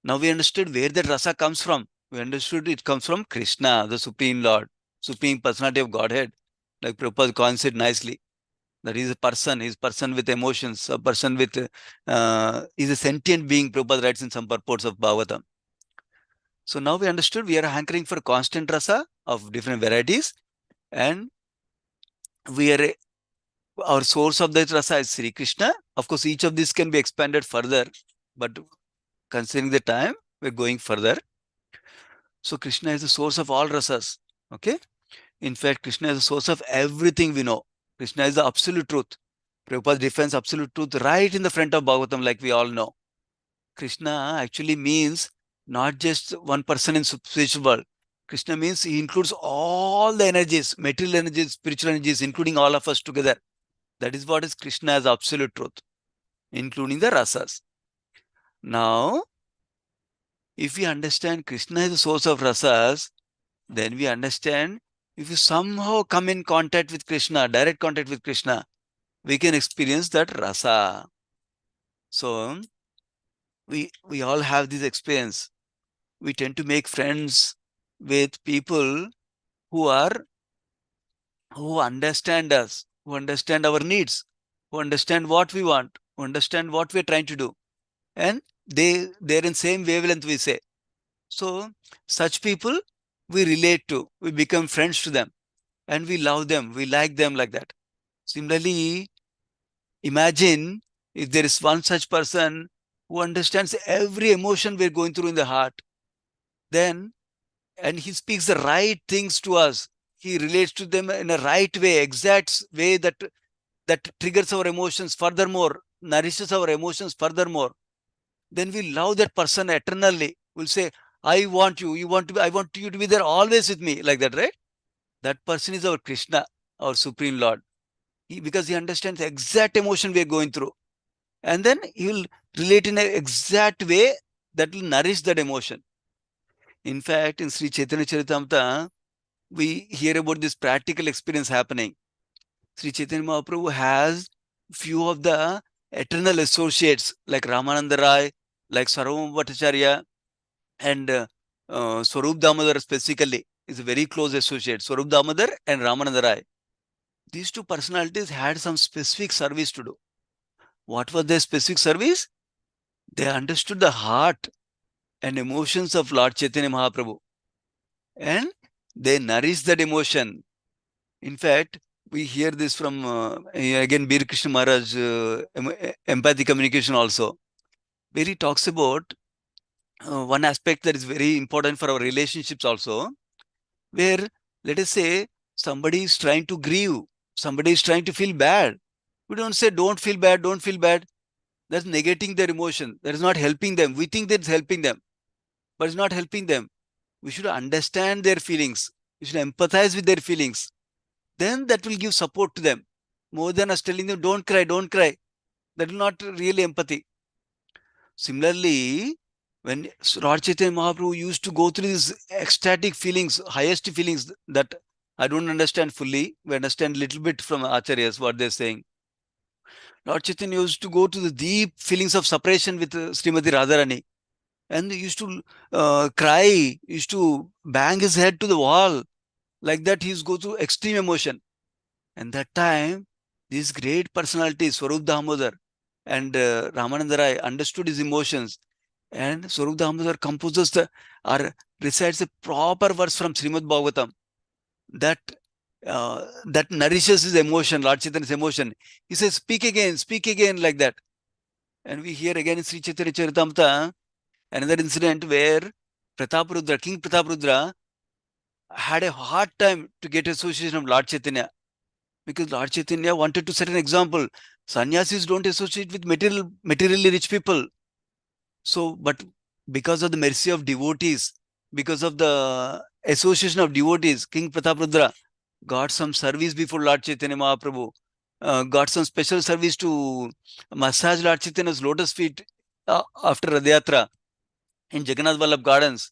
Now we understood where that rasa comes from. We understood it comes from Krishna, the Supreme Lord, Supreme Personality of Godhead, like Prabhupada coined it nicely. That he is a person with emotions, a person with, is a sentient being, Prabhupada writes in some purports of Bhagavatam. So now we understood we are hankering for constant rasa of different varieties, and our source of that rasa is Sri Krishna. Of course, each of these can be expanded further, but considering the time, we're going further. So Krishna is the source of all rasas. Okay. In fact, Krishna is the source of everything we know. Krishna is the absolute truth. Prabhupada defines absolute truth right in the front of Bhagavatam, like we all know. Krishna actually means not just one person in spiritual world. Krishna means he includes all the energies, material energies, spiritual energies, including all of us together. That is what is Krishna as absolute truth, including the rasas. Now, if we understand Krishna is the source of rasas, then we understand if you somehow come in contact with Krishna, direct contact with Krishna, we can experience that rasa. So, we all have this experience. We tend to make friends with people who understand us, who understand our needs, who understand what we want, who understand what we're trying to do. And they're in same wavelength, we say. So such people we relate to, we become friends to them, and we love them, we like them like that. Similarly, imagine if there is one such person who understands every emotion we're going through in the heart, then, and he speaks the right things to us, he relates to them in a right way, exact way that triggers our emotions furthermore, nourishes our emotions furthermore, then we love that person eternally. We'll say, I want you, I want you to be there always with me, like that, right? That person is our Krishna, our Supreme Lord. Because he understands the exact emotion we are going through. And then he will relate in an exact way that will nourish that emotion. In fact, in Sri Chaitanya Charitamrita, we hear about this practical experience happening. Sri Chaitanya Mahaprabhu has few of the eternal associates like Ramananda Rai, like Sarvabhauma Bhattacharya, and Swarup Damodar specifically is a very close associate. Swarup Damodar and Ramananda Rai. These two personalities had some specific service to do. What was their specific service? They understood the heart and emotions of Lord Chaitanya Mahaprabhu, and they nourished that emotion. In fact, we hear this from again Bir Krishna Maharaj, empathy communication also, where he talks about one aspect that is very important for our relationships also, where let us say somebody is trying to grieve, somebody is trying to feel bad. We don't say don't feel bad, don't feel bad. That's negating their emotion. That is not helping them. We think that's helping them, but it's not helping them. We should understand their feelings. We should empathize with their feelings. Then that will give support to them. More than us telling them, don't cry, don't cry. That will not really empathy. Similarly, when Lord Chaitanya Mahaprabhu used to go through these ecstatic feelings, highest feelings that I don't understand fully, we understand a little bit from Acharyas, what they're saying. Lord Chaitanya used to go to the deep feelings of separation with Srimati Radharani. And he used to cry, used to bang his head to the wall. Like that, he used to go through extreme emotion. And that time, these great personalities, Swarup Damodar and Ramananda Rai, understood his emotions. And Swarup Damodar composes or recites a proper verse from Srimad Bhagavatam that nourishes his emotion, Lord Chaitanya's emotion. He says, speak again, like that. And we hear again in Sri Chaitanya Charitamrita, another incident where King Prataparudra had a hard time to get association of Lord Chaitanya, because Lord Chaitanya wanted to set an example. Sannyasis don't associate with materially rich people. So, but because of the mercy of devotees, because of the association of devotees, King Prataparudra got some service before Lord Chaitanya Mahaprabhu, got some special service to massage Lord Chaitanya's lotus feet after Radhayatra in Jagannath Vallabh Gardens.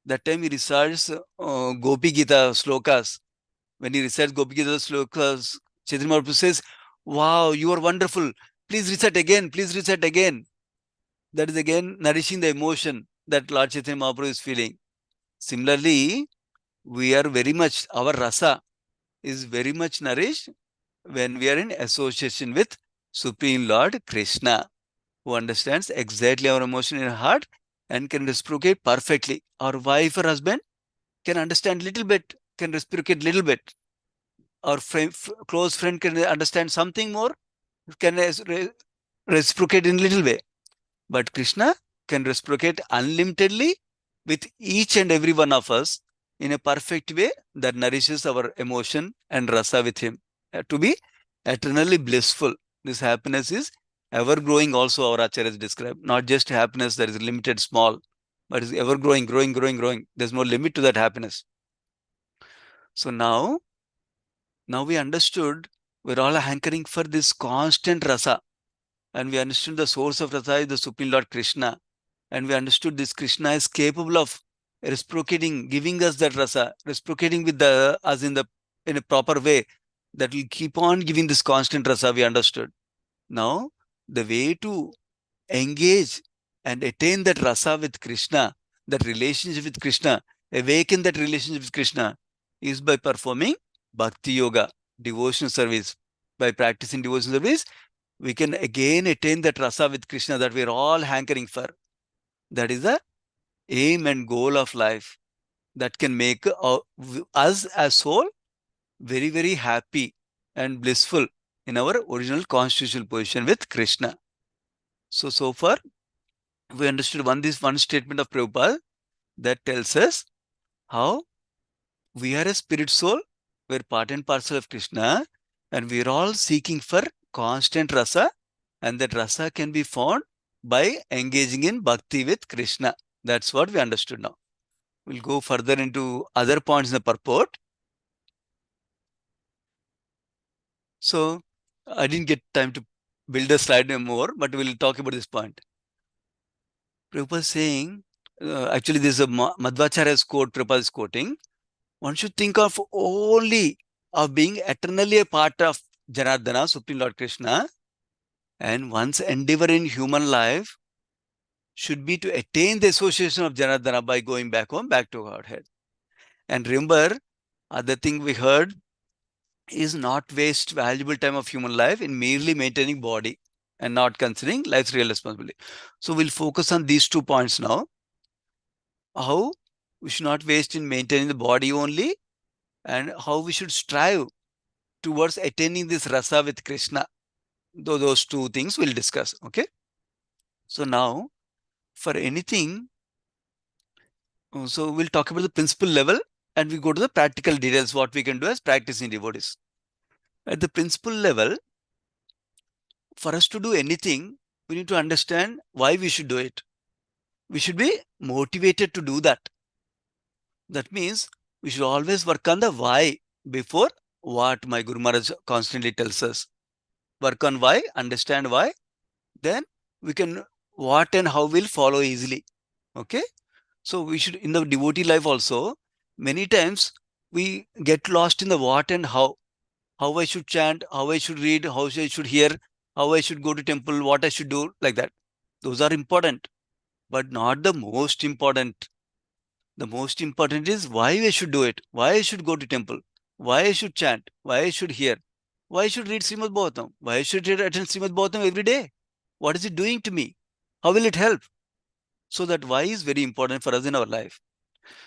That time he recites Gopi Gita slokas. When he recites Gopi Gita slokas, Chaitanya Mahaprabhu says, wow, you are wonderful. Please recite again. Please recite again. That is again nourishing the emotion that Lord Chaitanya Mahaprabhu is feeling. Similarly, we are very much, our rasa is very much nourished when we are in association with Supreme Lord Krishna, who understands exactly our emotion in our heart and can reciprocate perfectly. Our wife or husband can understand little bit, can reciprocate little bit. Our close friend can understand something more, can reciprocate in little way. But Krishna can reciprocate unlimitedly with each and every one of us in a perfect way that nourishes our emotion and rasa with him. To be eternally blissful. This happiness is ever growing also, our acharyas describe. Not just happiness that is limited, small, but is ever growing, growing, growing, growing. There's no limit to that happiness. So now we understood we're all hankering for this constant rasa. And we understood the source of rasa is the Supreme Lord Krishna. And we understood this Krishna is capable of reciprocating, giving us that rasa, reciprocating with us in a proper way that will keep on giving this constant rasa. We understood. Now, the way to engage and attain that rasa with Krishna, that relationship with Krishna, awaken that relationship with Krishna, is by performing bhakti yoga, devotional service. By practicing devotional service, we can again attain that rasa with Krishna that we're all hankering for. That is the aim and goal of life that can make us as soul very, very happy and blissful in our original constitutional position with Krishna. So far, we understood one statement of Prabhupada that tells us how we are a spirit soul, we're part and parcel of Krishna, and we're all seeking for constant rasa, and that rasa can be found by engaging in bhakti with Krishna. That's what we understood now. We'll go further into other points in the purport. So, I didn't get time to build a slide more, but we'll talk about this point. Prabhupada is saying, actually this is a Madhvacharya's quote Prabhupada is quoting. One should think of only of being eternally a part of Janardana, Supreme Lord Krishna, and one's endeavor in human life should be to attain the association of Janardana by going back home, back to Godhead. And remember, other thing we heard is not waste valuable time of human life in merely maintaining body and not considering life's real responsibility. So we'll focus on these 2 points now. How we should not waste in maintaining the body only, and how we should strive towards attaining this rasa with Krishna. Those 2 things we'll discuss. Okay. So now, for anything, so we'll talk about the principle level and we go to the practical details, what we can do as practicing devotees. At the principle level, for us to do anything, we need to understand why we should do it. We should be motivated to do that. That means we should always work on the why before what, my Guru Maharaj constantly tells us. Work on why, understand why, then we can what and how will follow easily. Okay. So we should, in the devotee life also, many times we get lost in the what and how I should chant, how I should read, how I should hear, how I should go to temple, what I should do, like that. Those are important, but not the most important. The most important is why I should do it, why I should go to temple, why I should chant, why I should hear, why I should read Srimad Bhagavatam, why I should attend Srimad Bhagavatam every day. What is it doing to me? How will it help? So that why is very important for us in our life.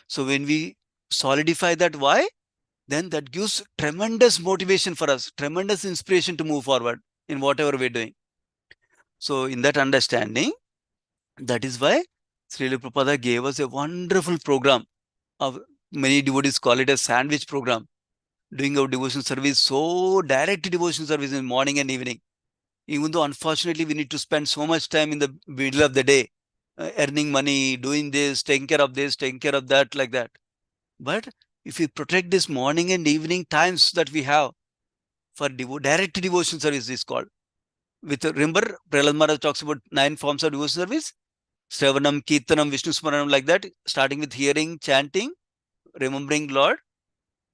So when we solidify that why, then that gives tremendous motivation for us, tremendous inspiration to move forward in whatever we're doing. So in that understanding, that is why Srila Prabhupada gave us a wonderful program. Of many devotees call it a sandwich program. Doing our devotion service, so direct devotion service in morning and evening. Even though unfortunately we need to spend so much time in the middle of the day, earning money, doing this, taking care of that, like that. But if we protect this morning and evening times that we have for direct devotion service is called. Remember, Prahlad Maharaj talks about 9 forms of devotion service. Shravanam, Kirtanam, Vishnu Smaranam, like that, starting with hearing, chanting, remembering Lord.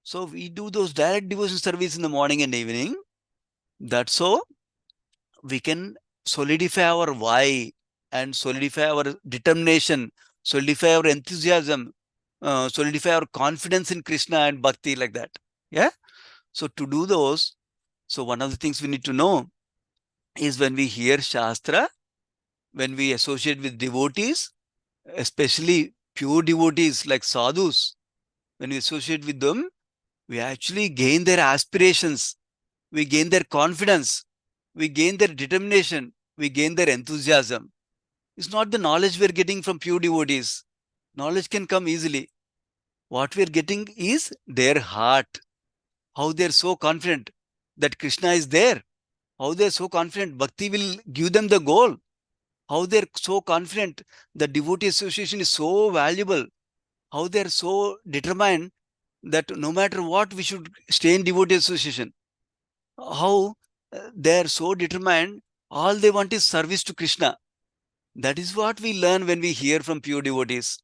So we do those direct devotion service in the morning and evening. That's so we can solidify our why and solidify our determination, solidify our enthusiasm, solidify our confidence in Krishna and bhakti, like that. Yeah. So to do those, so one of the things we need to know is when we hear Shastra, when we associate with devotees, especially pure devotees like sadhus, when we associate with them, we actually gain their aspirations, we gain their confidence, we gain their determination, we gain their enthusiasm. It's not the knowledge we're getting from pure devotees. Knowledge can come easily. What we're getting is their heart. How they're so confident that Krishna is there. How they're so confident Bhakti will give them the goal. How they're so confident the devotee association is so valuable. How they're so determined that no matter what, we should stay in devotee association. How they're so determined, all they want is service to Krishna. That is what we learn when we hear from pure devotees.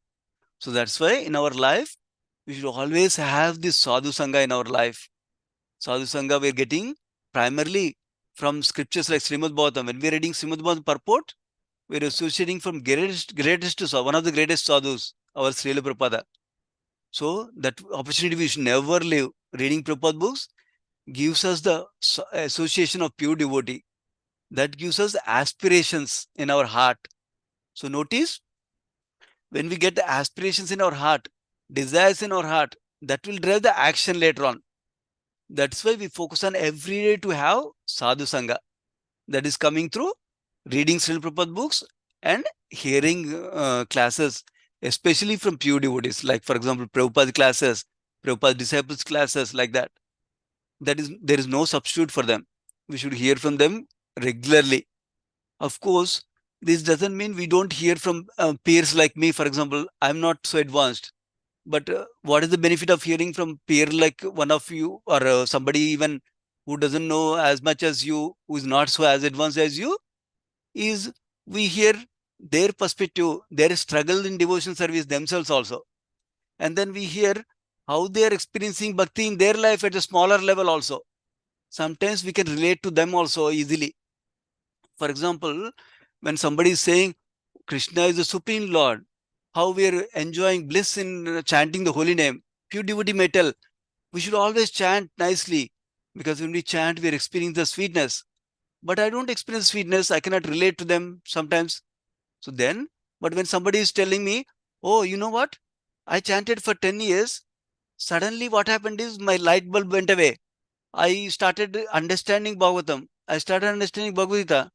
So that's why in our life, we should always have this sadhu sangha in our life. Sadhu sangha we're getting primarily from scriptures like Srimad Bhagavatam. When we're reading Srimad Bhagavatam purport, we're associating from greatest to one of the greatest sadhus, our Srila Prabhupada. So that opportunity we should never leave. Reading Prabhupada books gives us the association of pure devotee. That gives us aspirations in our heart. So notice, when we get the aspirations in our heart, desires in our heart, that will drive the action later on. That's why we focus on every day to have sadhu sangha. That is coming through reading Srila Prabhupada books and hearing classes, especially from pure devotees, like for example, Prabhupada classes, Prabhupada disciples classes, like that. There is no substitute for them. We should hear from them regularly. Of course, this doesn't mean we don't hear from peers like me. For example, I'm not so advanced. But what is the benefit of hearing from peer like one of you, or somebody even who doesn't know as much as you, who is not so as advanced as you? Is we hear their perspective, their struggle in devotion service themselves also. And then we hear how they are experiencing bhakti in their life at a smaller level also. Sometimes we can relate to them also easily. For example, when somebody is saying Krishna is the Supreme Lord, how we are enjoying bliss in chanting the holy name. Pure devotee may tell, we should always chant nicely, because when we chant, we are experiencing the sweetness. But I don't experience sweetness. I cannot relate to them sometimes. So then, but when somebody is telling me, oh, you know what? I chanted for 10 years. Suddenly what happened is my light bulb went away. I started understanding Bhagavatam. I started understanding Bhagavad Gita.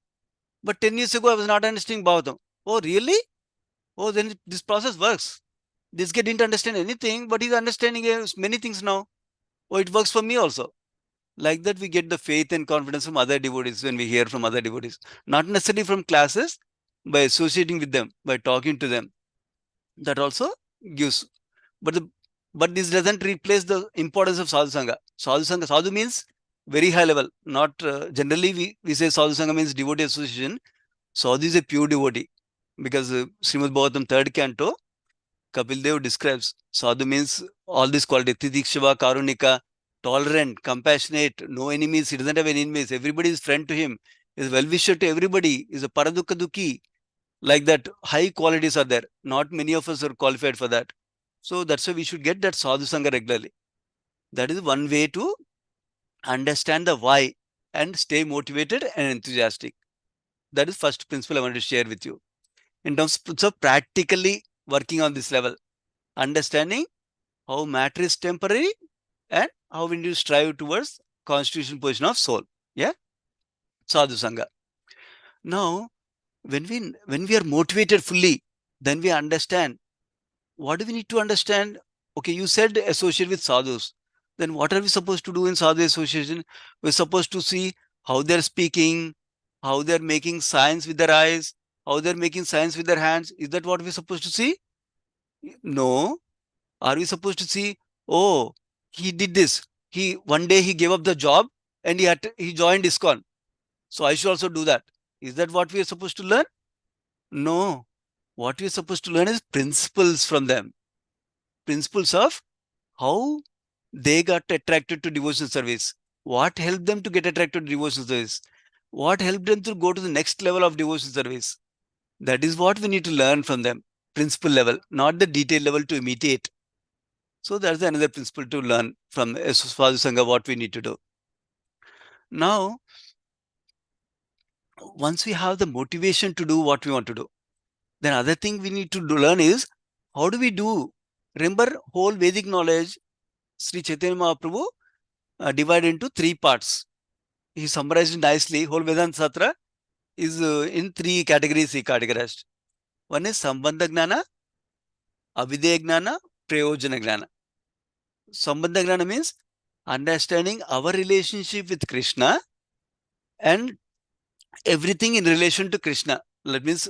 But 10 years ago, I was not understanding Bhagavatam. Oh, really? Oh, then this process works. This guy didn't understand anything, but he's understanding many things now. Oh, it works for me also. Like that, we get the faith and confidence from other devotees when we hear from other devotees. Not necessarily from classes, by associating with them, by talking to them. That also gives. But this doesn't replace the importance of sadhu sangha. Sadhu means very high level. Not generally we say sadhu sangha means devotee association. Sadhu is a pure devotee, because Srimad Bhagavatam 3rd canto, Kapil Dev describes sadhu means all this quality: titikshava, karunika, tolerant, compassionate, no enemies. He doesn't have any enemies. Everybody is friend to him. Is well-wisher to everybody. Is a paradukka dukhi. Like that, high qualities are there. Not many of us are qualified for that. So that's why we should get that sadhu sangha regularly. That is one way to understand the why and stay motivated and enthusiastic. That is first principle I want to share with you. In terms of practically working on this level, understanding how matter is temporary and how we need to strive towards constitutional position of soul. Yeah, sadhu sangha. Now, when we are motivated fully, then we understand. What do we need to understand? Okay, you said associate with sadhus. Then what are we supposed to do in sadhu association? We're supposed to see how they're speaking, how they're making signs with their eyes, how they're making signs with their hands. Is that what we're supposed to see? No. Are we supposed to see, oh, he did this. One day he gave up the job and he joined ISKCON. So I should also do that. Is that what we are supposed to learn? No. What we are supposed to learn is principles from them. Principles of how they got attracted to devotional service. What helped them to get attracted to devotional service? What helped them to go to the next level of devotional service? That is what we need to learn from them. Principle level, not the detail level to imitate. So that's another principle to learn from Sadhu Sangha, what we need to do. Now, once we have the motivation to do what we want to do, then other thing we need to learn is, how do we do? Remember, whole Vedic knowledge, Sri Chaitanya Mahaprabhu divided into 3 parts. He summarized it nicely. Whole Vedanta Satra is in 3 categories he categorized. One is Sambandha Gnana, Avideya Gnana, Prayojana Gnana. Sambandha Gnana means understanding our relationship with Krishna and everything in relation to Krishna. That means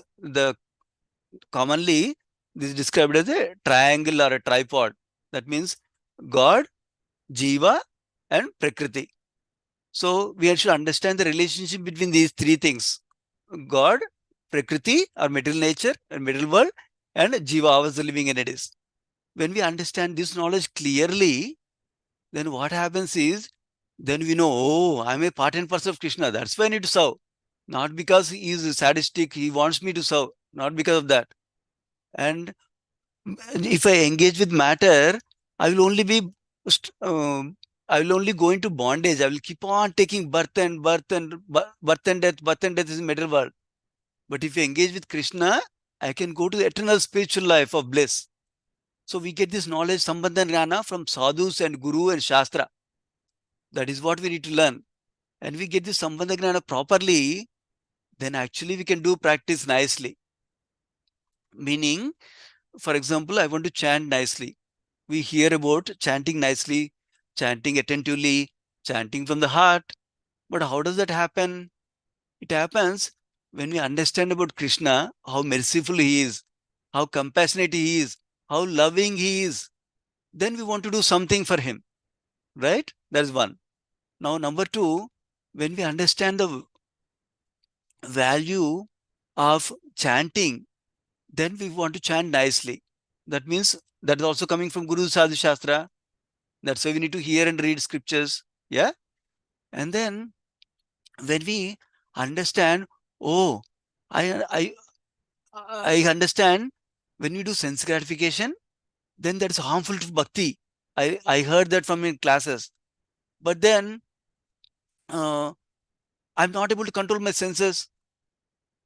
commonly this is described as a triangle or a tripod. That means God, Jiva, and Prakriti. So we should understand the relationship between these three things: God, Prakriti or material nature and material world, and Jiva, ours, the living entities. When we understand this knowledge clearly, then what happens is, then we know, oh, I'm a part and parcel of Krishna. That's why I need to serve. Not because he is sadistic, he wants me to serve. Not because of that. And if I engage with matter, I will only be, I will only go into bondage. I will keep on taking birth and death. Birth and death is material world. But if you engage with Krishna, I can go to the eternal spiritual life of bliss. So we get this knowledge, Sambandha Jnana, from sadhus and guru and shastra. That is what we need to learn. And we get this Sambandha Jnana properly, then actually we can do practice nicely. Meaning, for example, I want to chant nicely. We hear about chanting nicely, chanting attentively, chanting from the heart. But how does that happen? It happens when we understand about Krishna, how merciful he is, how compassionate he is, how loving he is. Then we want to do something for him, right? That is one. Now, number two, when we understand the value of chanting, then we want to chant nicely. That means that is also coming from Guru Sadhu Shastra. That's why we need to hear and read scriptures. Yeah. And then when we understand, oh, I understand when we do sense gratification, then that is harmful to bhakti. I heard that from in classes. But then I'm not able to control my senses.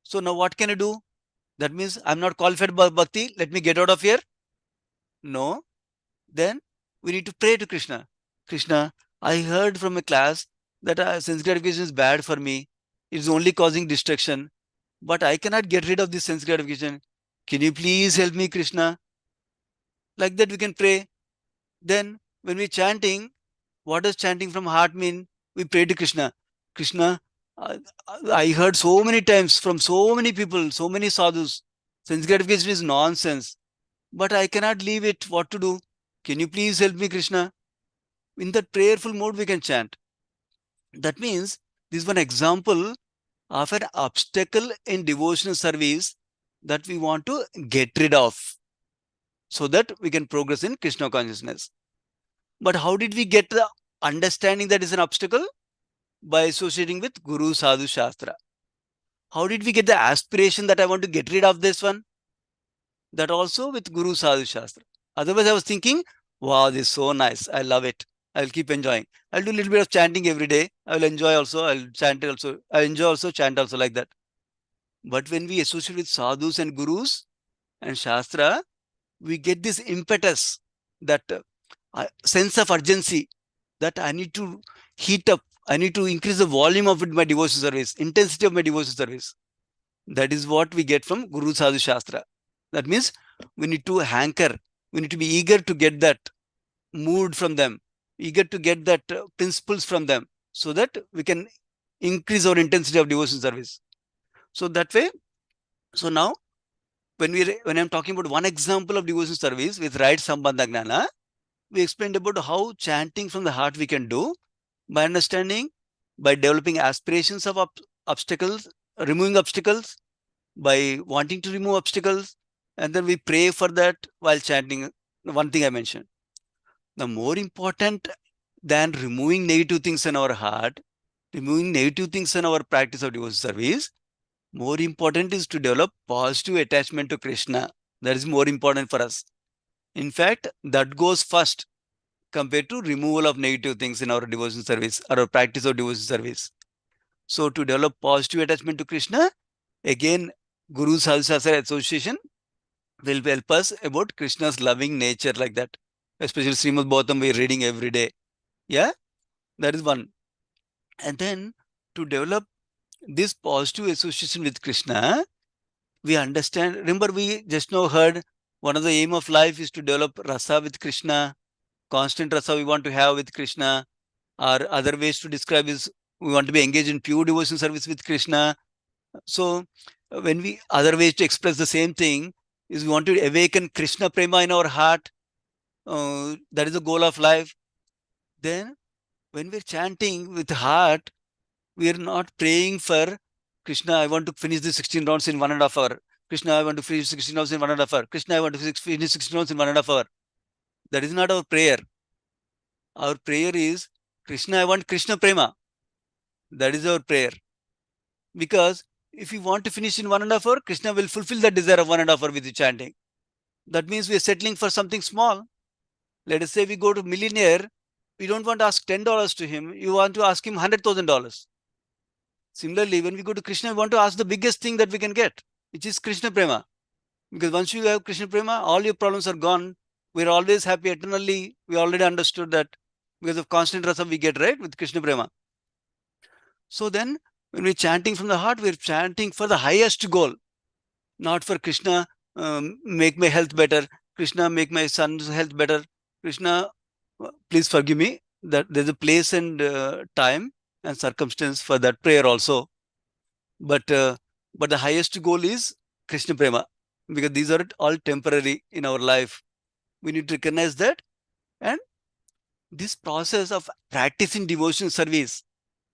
So now what can I do? That means I'm not qualified by bhakti. Let me get out of here. No. Then we need to pray to Krishna. Krishna, I heard from a class that sense gratification is bad for me. It's only causing destruction. But I cannot get rid of this sense gratification. Can you please help me, Krishna? Like that we can pray. Then when we're chanting, what does chanting from heart mean? We pray to Krishna. Krishna, I heard so many times from so many people, so many sadhus, sense gratification is nonsense. But I cannot leave it. What to do? Can you please help me, Krishna? In that prayerful mode, we can chant. That means this is one example of an obstacle in devotional service that we want to get rid of so that we can progress in Krishna consciousness. But how did we get the understanding that is an obstacle? By associating with Guru Sadhu Shastra. How did we get the aspiration that I want to get rid of this one? That also with Guru Sadhu Shastra. Otherwise, I was thinking, wow, this is so nice. I love it. I'll keep enjoying. I'll do a little bit of chanting every day. I'll enjoy also. I'll chant also. I enjoy also, chant also, like that. But when we associate with sadhus and gurus and Shastra, we get this impetus, that sense of urgency, that I need to heat up. I need to increase the volume of my devotion service, intensity of my devotion service. That is what we get from Guru Sadhu Shastra. That means we need to hanker. We need to be eager to get that mood from them, eager to get that principles from them, so that we can increase our intensity of devotion service. So that way, so now when I'm talking about one example of devotion service with right Sambandha Gnana, we explained about how chanting from the heart we can do by understanding, by developing aspirations of obstacles, removing obstacles, by wanting to remove obstacles, and then we pray for that while chanting. One thing I mentioned. The more important than removing negative things in our heart, removing negative things in our practice of devotion service, more important is to develop positive attachment to Krishna. That is more important for us. In fact, that goes first compared to removal of negative things in our devotion service or our practice of devotion service. So to develop positive attachment to Krishna, again, Guru Sadhu Shastra association will help us about Krishna's loving nature, like that. Especially Srimad Bhagavatam we are reading every day. Yeah, that is one. And then to develop this positive association with Krishna, we understand. Remember, we just now heard one of the aim of life is to develop rasa with Krishna, constant rasa we want to have with Krishna, or other ways to describe is we want to be engaged in pure devotion service with Krishna. So when we, other ways to express the same thing is we want to awaken Krishna prema in our heart. That is the goal of life. Then when we're chanting with heart, we are not praying for Krishna, I want to finish the 16 rounds in 1.5 hours. Krishna, I want to finish 16 rounds in 1.5 hours. Krishna, I want to finish 16 rounds in 1.5 hours. That is not our prayer. Our prayer is, Krishna, I want Krishna prema. That is our prayer. Because if you want to finish in 1.5 hours, Krishna will fulfill that desire of 1.5 hours with you chanting. That means we are settling for something small. Let us say we go to millionaire, we don't want to ask $10 to him, you want to ask him $100,000. Similarly, when we go to Krishna, we want to ask the biggest thing that we can get, which is Krishna prema. Because once you have Krishna prema, all your problems are gone. We're always happy eternally. We already understood that because of constant rasa we get, right, with Krishna prema. So then, when we're chanting from the heart, we're chanting for the highest goal, not for Krishna, make my health better. Krishna, make my son's health better. Krishna, please forgive me. That there's a place and time and circumstance for that prayer also. But the highest goal is Krishna prema, because these are all temporary in our life. We need to recognize that. And this process of practicing devotion service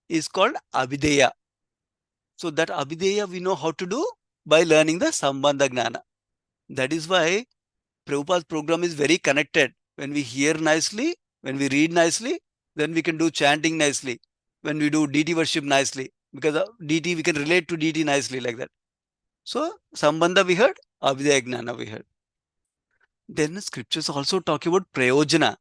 is called abhideya. So that abhideya we know how to do by learning the Sambandha Gnana. That is why Prabhupada's program is very connected. When we hear nicely, when we read nicely, then we can do chanting nicely. When we do deity worship nicely, because deity, we can relate to deity nicely like that. So Sambandha we heard, Abhidaya Gnana we heard. Then scriptures also talk about Prayojana.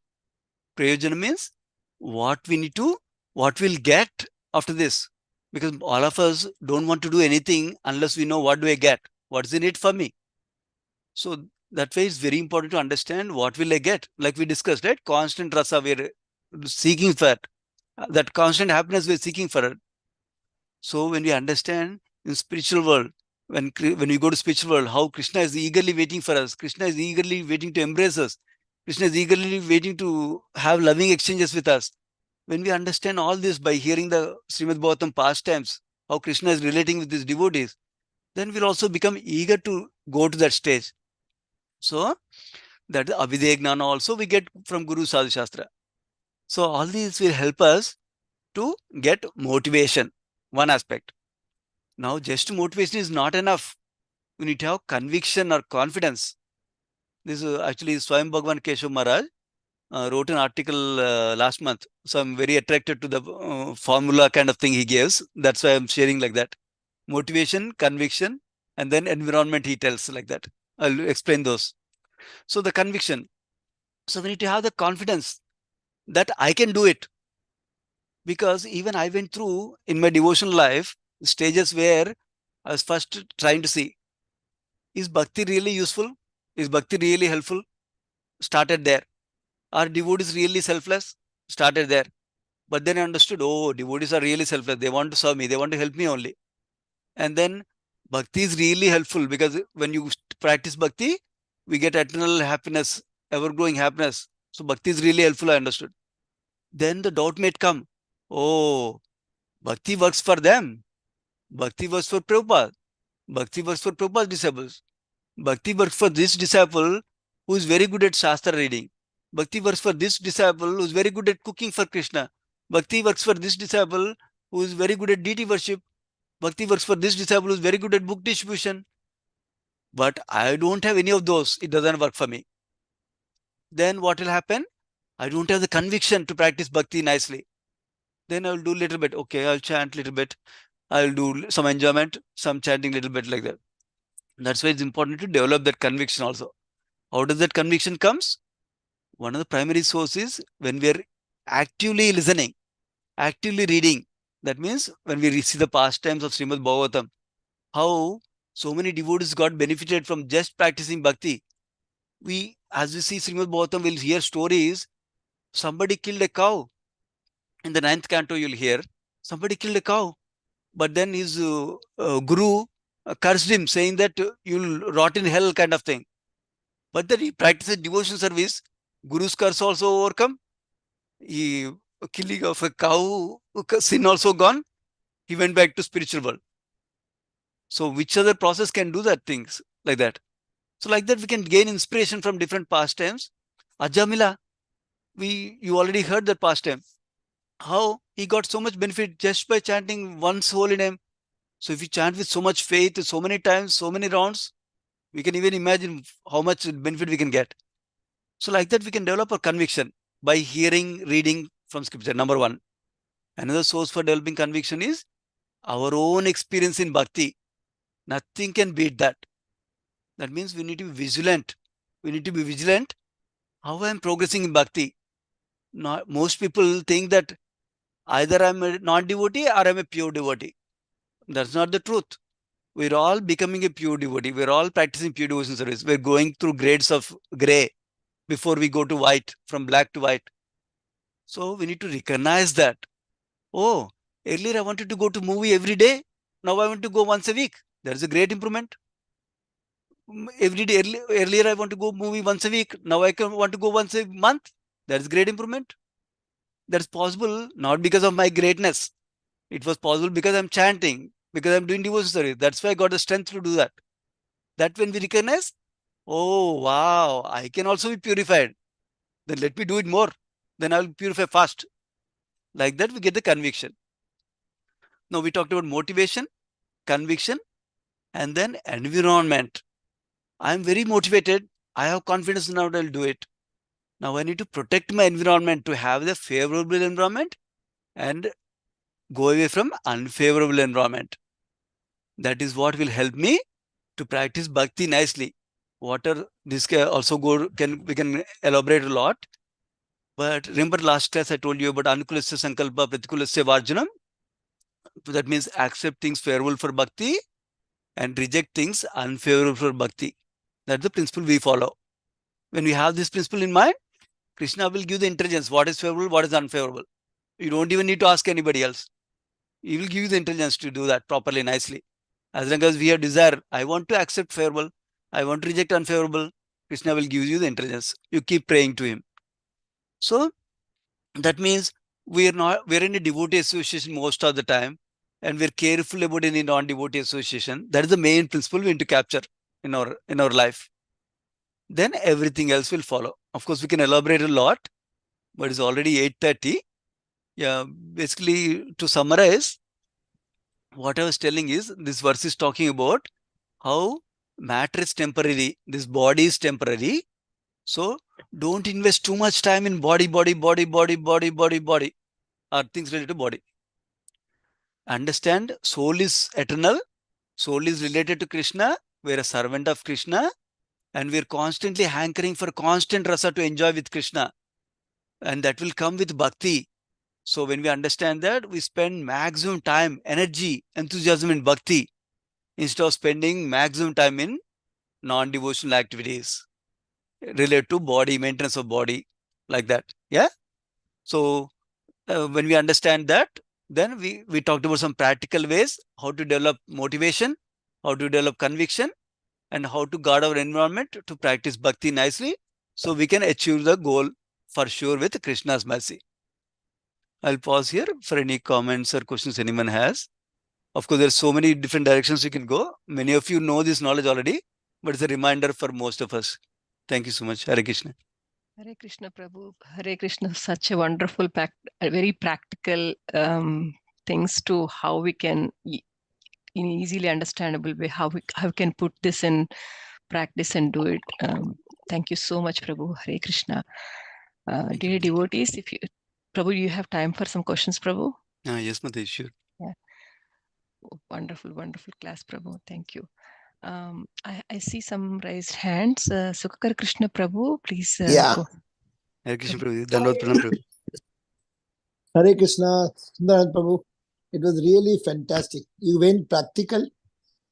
Prayojana means what we need to, what we'll get after this. Because all of us don't want to do anything unless we know what do I get, what's in it for me. So that way it's very important to understand what will I get. Like we discussed, right? Constant rasa we're seeking for. That constant happiness we're seeking for it. So when we understand in spiritual world, when we go to spiritual world, how Krishna is eagerly waiting for us, Krishna is eagerly waiting to embrace us, Krishna is eagerly waiting to have loving exchanges with us. When we understand all this by hearing the Srimad Bhagavatam pastimes, how Krishna is relating with his devotees, then we'll also become eager to go to that stage. So that Abhideya Gnana also we get from Guru Sadhu Shastra. So all these will help us to get motivation, one aspect. Now, just motivation is not enough. We need to have conviction or confidence. This is actually Swayam Bhagavan Keshav Maharaj wrote an article last month. So I'm very attracted to the formula kind of thing he gives. That's why I'm sharing like that. Motivation, conviction, and then environment he tells like that. I'll explain those. So the conviction. So we need to have the confidence that I can do it. Because even I went through in my devotional life stages where I was first trying to see, is bhakti really useful? Is bhakti really helpful? Started there. Are devotees really selfless? Started there. But then I understood, oh, devotees are really selfless. They want to serve me. They want to help me only. And then bhakti is really helpful, because when you practice bhakti, we get eternal happiness, ever-growing happiness. So bhakti is really helpful, I understood. Then the doubt may come, oh, bhakti works for them. Bhakti works for Prabhupada. Bhakti works for Prabhupada's disciples. Bhakti works for this disciple who is very good at Shastra reading. Bhakti works for this disciple who is very good at cooking for Krishna. Bhakti works for this disciple who is very good at deity worship. Bhakti works for this disciple who is very good at book distribution. But I don't have any of those. It doesn't work for me. Then what will happen? I don't have the conviction to practice bhakti nicely. Then I'll do a little bit. Okay, I'll chant a little bit. I'll do some enjoyment, some chanting a little bit like that. That's why it's important to develop that conviction also. How does that conviction comes? One of the primary sources when we are actively listening, actively reading. That means when we see the pastimes of Srimad Bhagavatam, how so many devotees got benefited from just practicing bhakti. As we see Srimad Bhagavatam, we'll hear stories. Somebody killed a cow. In the 9th canto, you'll hear somebody killed a cow. But then his guru cursed him, saying that you'll rot in hell kind of thing. But then he practiced devotion service. Guru's curse also overcome. He killing of a cow, sin also gone. He went back to spiritual world. So which other process can do that things like that? So like that we can gain inspiration from different pastimes. Ajamila, you already heard that pastime. How he got so much benefit just by chanting one's holy name. So if you chant with so much faith, so many times, so many rounds, we can even imagine how much benefit we can get. So like that we can develop a conviction by hearing, reading from scripture, number one. Another source for developing conviction is our own experience in bhakti. Nothing can beat that. That means we need to be vigilant. We need to be vigilant how I am progressing in bhakti. Most people think that either I'm a non-devotee or I'm a pure devotee. That's not the truth. We're all becoming a pure devotee. We're all practicing pure devotion service. We're going through grades of gray before we go to white, from black to white. So we need to recognize that. Oh, earlier I wanted to go to movie every day. Now I want to go once a week. There is a great improvement. Every day, earlier I want to go movie once a week. Now I want to go once a month. There is great improvement. That's possible not because of my greatness. It was possible because I'm chanting, because I'm doing devotion service. That's why I got the strength to do that. That when we recognize, oh, wow, I can also be purified. Then let me do it more. Then I will purify fast. Like that, we get the conviction. Now, we talked about motivation, conviction, and then environment. I'm very motivated. I have confidence now that I'll do it. Now, I need to protect my environment to have the favorable environment and go away from unfavorable environment. That is what will help me to practice bhakti nicely. This can also we can elaborate a lot. But remember last class I told you about anukulasya sankalpa pratikulasya varjanam. That means accept things favorable for bhakti and reject things unfavorable for bhakti. That's the principle we follow. When we have this principle in mind, Krishna will give the intelligence, what is favorable, what is unfavorable. You don't even need to ask anybody else. He will give you the intelligence to do that properly, nicely. As long as we have desire, I want to accept favorable, I want to reject unfavorable, Krishna will give you the intelligence. You keep praying to him. So that means we're in a devotee association most of the time, and we're careful about any non-devotee association. That is the main principle we need to capture in our life. Then everything else will follow. Of course, we can elaborate a lot, but it's already 8:30. Yeah, basically to summarize, what I was telling is this verse is talking about how matter is temporary, this body is temporary. So don't invest too much time in body, or things related to body. Understand soul is eternal, soul is related to Krishna, we're a servant of Krishna, and we're constantly hankering for constant rasa to enjoy with Krishna. And that will come with bhakti. So when we understand that, we spend maximum time, energy, enthusiasm in bhakti instead of spending maximum time in non-devotional activities related to body, maintenance of body, like that. Yeah. So when we understand that, then we talked about some practical ways, how to develop motivation, how to develop conviction, and how to guard our environment to practice bhakti nicely, so we can achieve the goal for sure with Krishna's mercy. I'll pause here for any comments or questions anyone has. Of course, there's so many different directions you can go. Many of you know this knowledge already, but it's a reminder for most of us. Thank you so much. Hare Krishna. Hare Krishna, Prabhu. Hare Krishna. Such a wonderful, very practical things to how we can, in easily understandable way, how we can put this in practice and do it. Thank you so much, Prabhu. Hare Krishna. Dear devotees, Prabhu, you have time for some questions, Prabhu? Yes, Mataji, sure. Yeah. Oh, wonderful class, Prabhu. Thank you. I see some raised hands. Sukakar Krishna Prabhu, please go. Hare Krishna Prabhu. Dandavad Pranam Prabhu. Hare Krishna, Sundarananda Prabhu. It was really fantastic. You went practical.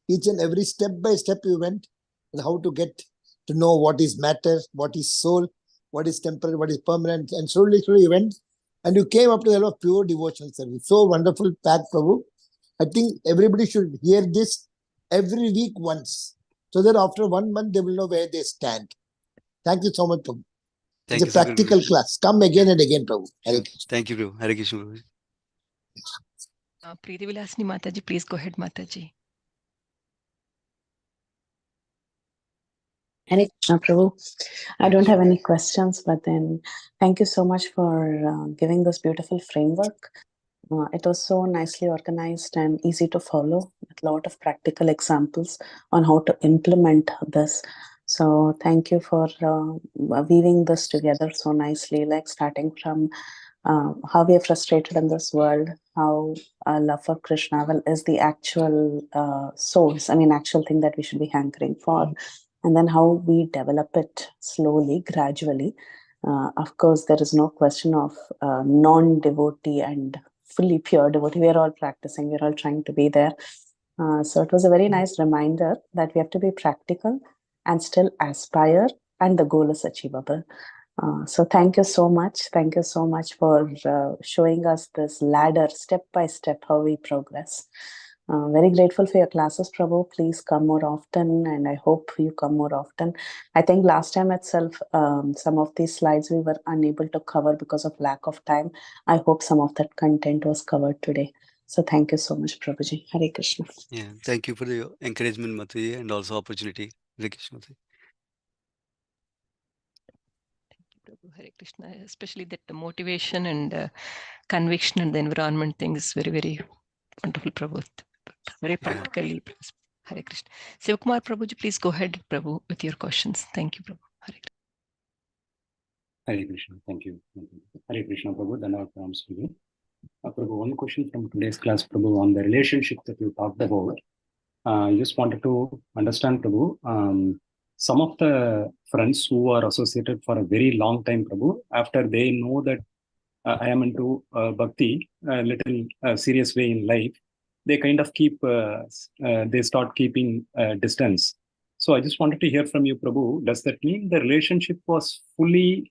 Each and every step by step you went, and how to get to know what is matter, what is soul, what is temporary, what is permanent, and slowly you went, and you came up to the level of pure devotional service. So wonderful path, Prabhu. I think everybody should hear this every week once, so that after 1 month they will know where they stand. Thank you so much, Prabhu. Thank It's you, a Sukar practical Prabhu. class. Come again and again, Prabhu. Hare Sure. Krishna. Thank you, Prabhu. Hare Krishna, Prabhu. Preeti Vilasini Mataji, please go ahead, Mataji. Hare Krishna Prabhu. I don't have any questions, but then thank you so much for giving this beautiful framework. It was so nicely organized and easy to follow, with a lot of practical examples on how to implement this. So thank you for weaving this together so nicely, like starting from how we are frustrated in this world, how love for Krishna is the actual source, actual thing that we should be hankering for, and then how we develop it slowly, gradually. Of course, there is no question of non-devotee and fully pure devotee. We are all practicing, we're all trying to be there. So it was a very nice reminder that we have to be practical and still aspire, and the goal is achievable. So thank you so much. Thank you so much for showing us this ladder, step by step, how we progress. Very grateful for your classes, Prabhu. Please come more often, and I hope you come more often. I think last time itself, some of these slides we were unable to cover because of lack of time. I hope some of that content was covered today. So thank you so much, Prabhuji. Hare Krishna. Yeah, thank you for the encouragement, Mataji, and also opportunity. Hare Krishna, Mataji. Prabhu, Hare Krishna, especially that the motivation and conviction and the environment thing is very, very wonderful, Prabhu. Very practically. Hare Krishna. Sivakumar Prabhuji, please go ahead, Prabhu, with your questions. Thank you, Prabhu. Hare Krishna. Hare Krishna. Thank you. Hare Krishna, Prabhu. Dhanavad pranams to you. Prabhu, one question from today's class, Prabhu, on the relationship that you talked about. I just wanted to understand, Prabhu, some of the friends who are associated for a very long time, Prabhu, after they know that I am into bhakti, a little serious way in life, they kind of they start keeping distance. So I just wanted to hear from you, Prabhu, does that mean the relationship was fully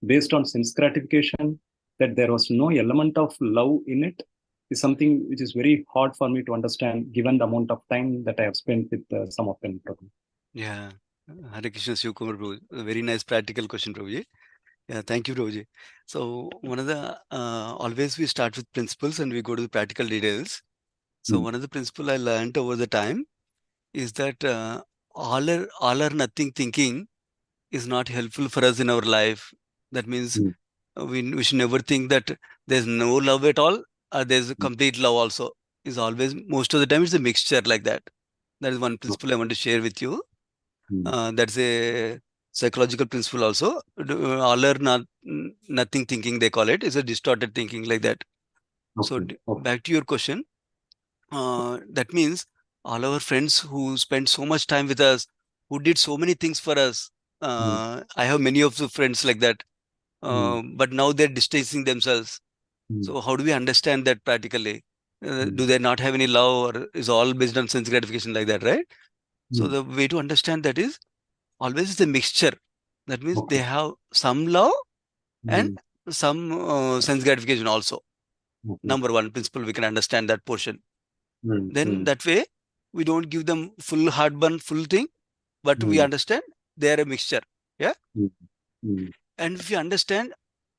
based on sense gratification, that there was no element of love in it? Is something which is very hard for me to understand, given the amount of time that I have spent with some of them, Prabhu. Yeah, Hare Krishna, Sivakumar Prabhu. A very nice practical question, Prabhuji. Yeah, thank you, Prabhuji. So one of the always we start with principles and we go to the practical details. So one of the principle I learned over the time is that all or nothing thinking is not helpful for us in our life. That means we should never think that there's no love at all, or there's a complete love also. Is always, most of the time, it's a mixture like that. That is one principle I want to share with you. That's a psychological principle also. All or nothing thinking, they call it, is a distorted thinking like that. So back to your question, that means all our friends who spent so much time with us, who did so many things for us. I have many of the friends like that, but now they're distancing themselves. So how do we understand that practically? Do they not have any love, or is all based on sense gratification like that, right? So the way to understand that is always is a mixture. That means they have some love and some sense gratification also. Number one principle, we can understand that portion. Then that way, we don't give them full heartburn, full thing, but we understand they are a mixture. Yeah. And if you understand,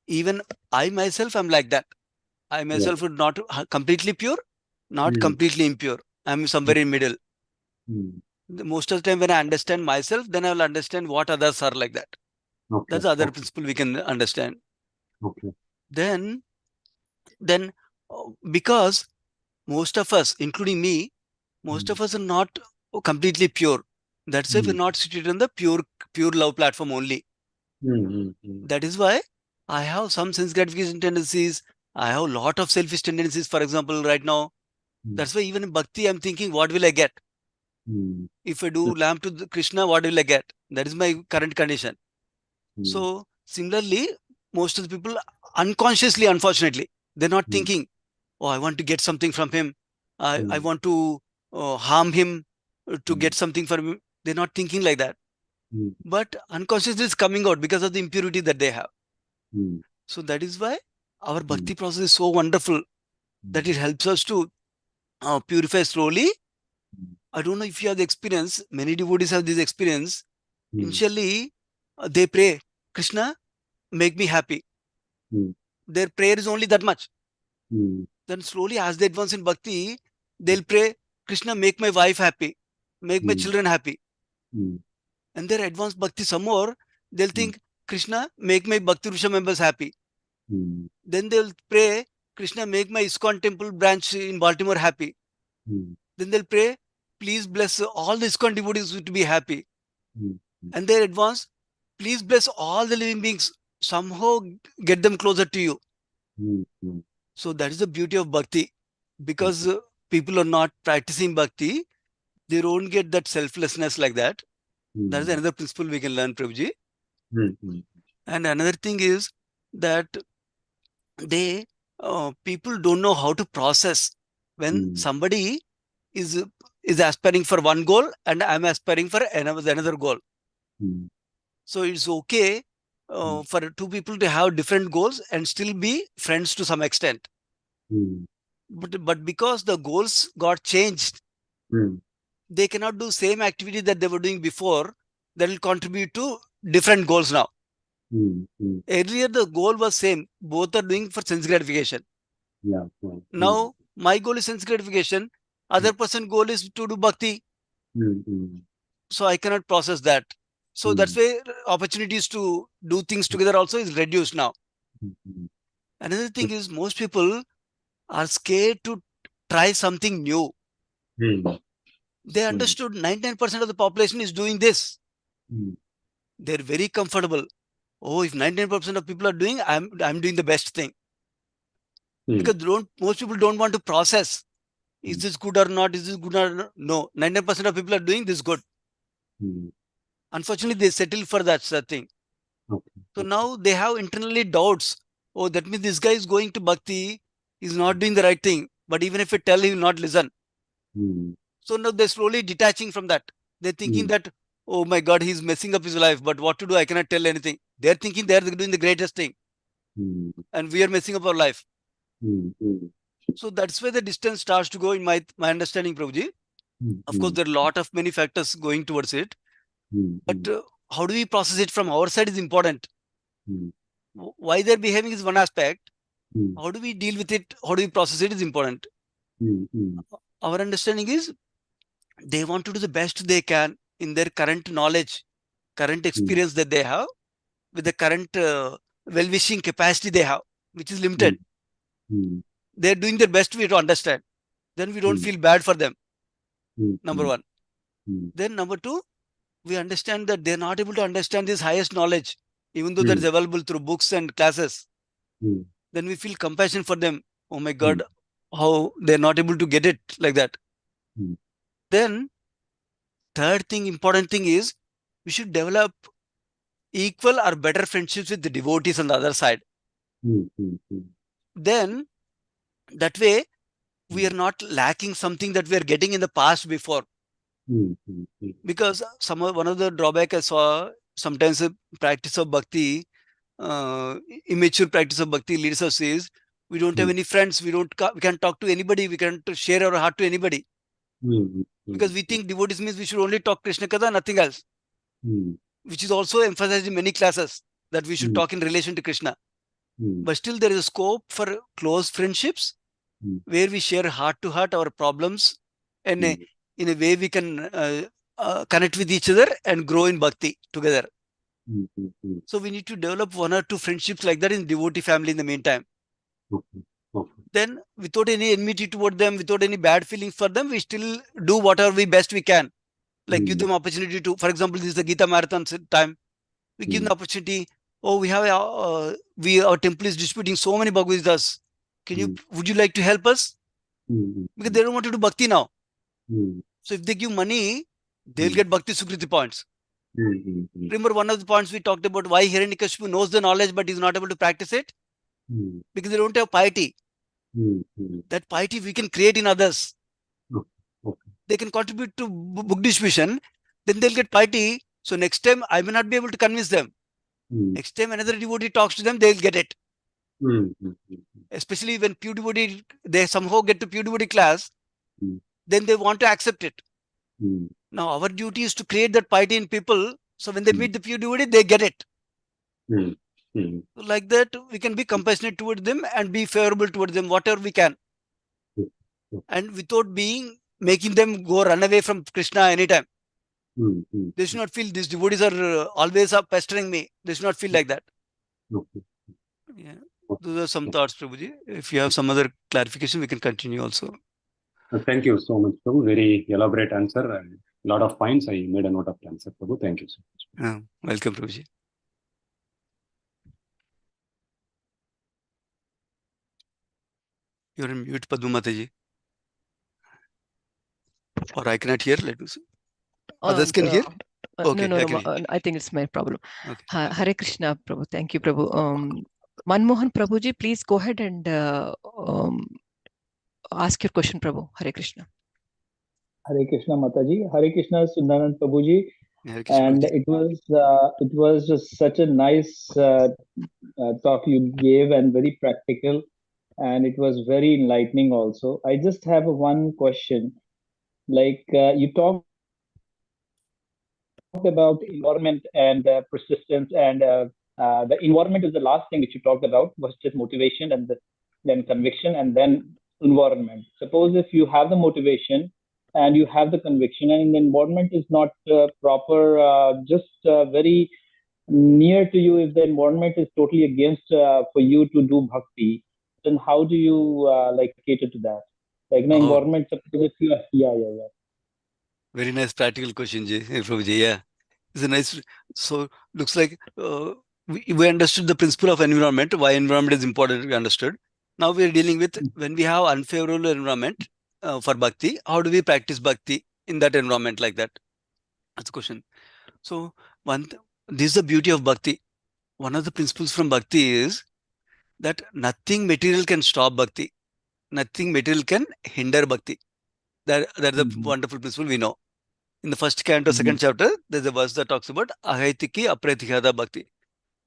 even I myself am like that. I myself would not completely pure, not completely impure. I'm somewhere in middle. Most of the time when I understand myself, then I will understand what others are like that. That's the other principle we can understand. Then because most of us, including me, most of us are not completely pure. That's why we're not situated on the pure love platform only. That is why I have some sense gratification tendencies. I have a lot of selfish tendencies, for example, right now. That's why even in bhakti, I'm thinking, what will I get? If I do lamp to Krishna, what will I get? That is my current condition. So similarly, most of the people unconsciously, unfortunately, they're not thinking, oh, I want to get something from him. I want to harm him to get something from him. They're not thinking like that. But unconsciously is coming out because of the impurity that they have. So that is why our bhakti process is so wonderful that it helps us to purify slowly I don't know if you have the experience. Many devotees have this experience. Hmm. Initially, they pray, Krishna, make me happy. Hmm. Their prayer is only that much. Hmm. Then slowly, as they advance in bhakti, they'll pray, Krishna, make my wife happy, make my Hmm. children happy. Hmm. And their advanced bhakti some more, they'll Hmm. think, Krishna, make my Bhakti Rusha members happy. Hmm. Then they'll pray, Krishna, make my ISKCON temple branch in Baltimore happy. Hmm. Then they'll pray, please bless all the ISKCON devotees to be happy. Hmm. And their advance, please bless all the living beings, somehow get them closer to you. Hmm. Hmm. So that is the beauty of bhakti. Because people are not practicing bhakti, they don't get that selflessness like that. That is Hmm. another principle we can learn, Prabhuji. Hmm. Hmm. And another thing is that they people don't know how to process when Hmm. somebody is is aspiring for one goal and I'm aspiring for another goal. Hmm. So it's okay for two people to have different goals and still be friends to some extent. Hmm. But because the goals got changed, Hmm. they cannot do same activity that they were doing before. That will contribute to different goals now. Hmm. Hmm. Earlier the goal was same. Both are doing for sense gratification. Yeah. Yeah. Now my goal is sense gratification. Other person goal is to do bhakti. Hmm. Hmm. So I cannot process that. So Hmm. that's why opportunities to do things together also is reduced now. Hmm. Another thing is most people are scared to try something new. Hmm. They understood 99% of the population is doing this. Hmm. They're very comfortable. Oh, if 99% of people are doing, I'm doing the best thing. Hmm. Because most people don't want to process. Is this good or not? Is this good or not? No. 99% of people are doing this good. Hmm. Unfortunately, they settle for that thing. Okay. So now they have internally doubts. Oh, that means this guy is going to bhakti, he's not doing the right thing. But even if I tell, he will not listen. Hmm. So now they're slowly detaching from that. They're thinking that, oh my God, he's messing up his life. But what to do? I cannot tell anything. They're thinking they're doing the greatest thing. Hmm. And we are messing up our life. Hmm. Hmm. So that's where the distance starts to go in my understanding, Prabhuji. Of course, Hmm. there are a lot of many factors going towards it. Hmm. But how do we process it from our side is important. Hmm. Why they're behaving is one aspect. Hmm. How do we deal with it? How do we process it is important. Hmm. Hmm. Our understanding is they want to do the best they can in their current knowledge, current experience that they have, with the current well-wishing capacity they have, which is limited. Hmm. They're doing their best way to understand. Then we don't feel bad for them. Number one. Then number two, we understand that they're not able to understand this highest knowledge, even though that is available through books and classes. Then we feel compassion for them. Oh my God, how they're not able to get it like that. Then third thing, important thing is we should develop equal or better friendships with the devotees on the other side. Then that way we are not lacking something that we are getting in the past before. Because one of the drawback I saw sometimes a practice of bhakti, immature practice of bhakti leads us is we don't have any friends, we can't talk to anybody, we can't share our heart to anybody. Because we think devotees means we should only talk Krishna Katha, nothing else. Which is also emphasized in many classes that we should talk in relation to Krishna. But still there is a scope for close friendships where we share heart to heart our problems and in a way we can connect with each other and grow in bhakti together. So we need to develop one or two friendships like that in devotee family in the meantime. Then without any enmity toward them, without any bad feelings for them, we still do whatever we best we can. Like give them opportunity to, for example, this is the Gita Marathon time. We give them opportunity. Oh, we have our temple is distributing so many Bhagavad Gita's. Would you like to help us? Because they don't want to do bhakti now. So if they give money, they'll get bhakti sukriti points. Remember one of the points we talked about why Hiranyakashipu knows the knowledge but is not able to practice it? Because they don't have piety. That piety we can create in others. They can contribute to book distribution, then they'll get piety. So next time I may not be able to convince them. Next time another devotee talks to them, they'll get it. Especially when pure devotee, they somehow get to pure devotee class, then they want to accept it. Now our duty is to create that piety in people. So when they meet the pure devotee, they get it. Like that, we can be compassionate towards them and be favorable towards them, whatever we can. And without making them go run away from Krishna anytime. They should not feel these devotees are always up pestering me. They should not feel like that. Yeah. Those are some thoughts, Prabhuji. If you have some other clarification, we can continue also. Thank you so much, Prabhu. Very elaborate answer and a lot of points. I made a note of the answer, Prabhu. Thank you so much. Welcome, Prabhuji. You're on mute, Padma Mataji. Or I cannot hear. Let me see. Others can hear? Okay, no. I think it's my problem. Okay. Hare Krishna, Prabhu. Thank you, Prabhu. Manmohan Prabhuji, please go ahead and ask your question, Prabhu. Hare Krishna. Hare Krishna Mataji. Hare Krishna Sundarananda Prabhuji. Hare Krishna, And Prabhuji. it was just such a nice talk you gave and very practical, and it was very enlightening also. I just have one question. Like you talked about environment and persistence, and the environment is the last thing which you talked about, was just motivation and then conviction and then environment. Suppose if you have the motivation and you have the conviction and the environment is not proper, just very near to you, if the environment is totally against for you to do bhakti, then how do you like cater to that? Like the environment, suppose if you are, yeah. Very nice practical question, Prabhuji. Yeah, it's a nice. So looks like we understood the principle of environment. Why environment is important, we understood. Now we are dealing with when we have unfavorable environment for bhakti. How do we practice bhakti in that environment like that? That's the question. So this is the beauty of bhakti. One of the principles from bhakti is that nothing material can stop bhakti. Nothing material can hinder bhakti. That's a wonderful principle we know. In the first canto, second chapter, there's a verse that talks about ahaitiki apratikada bhakti.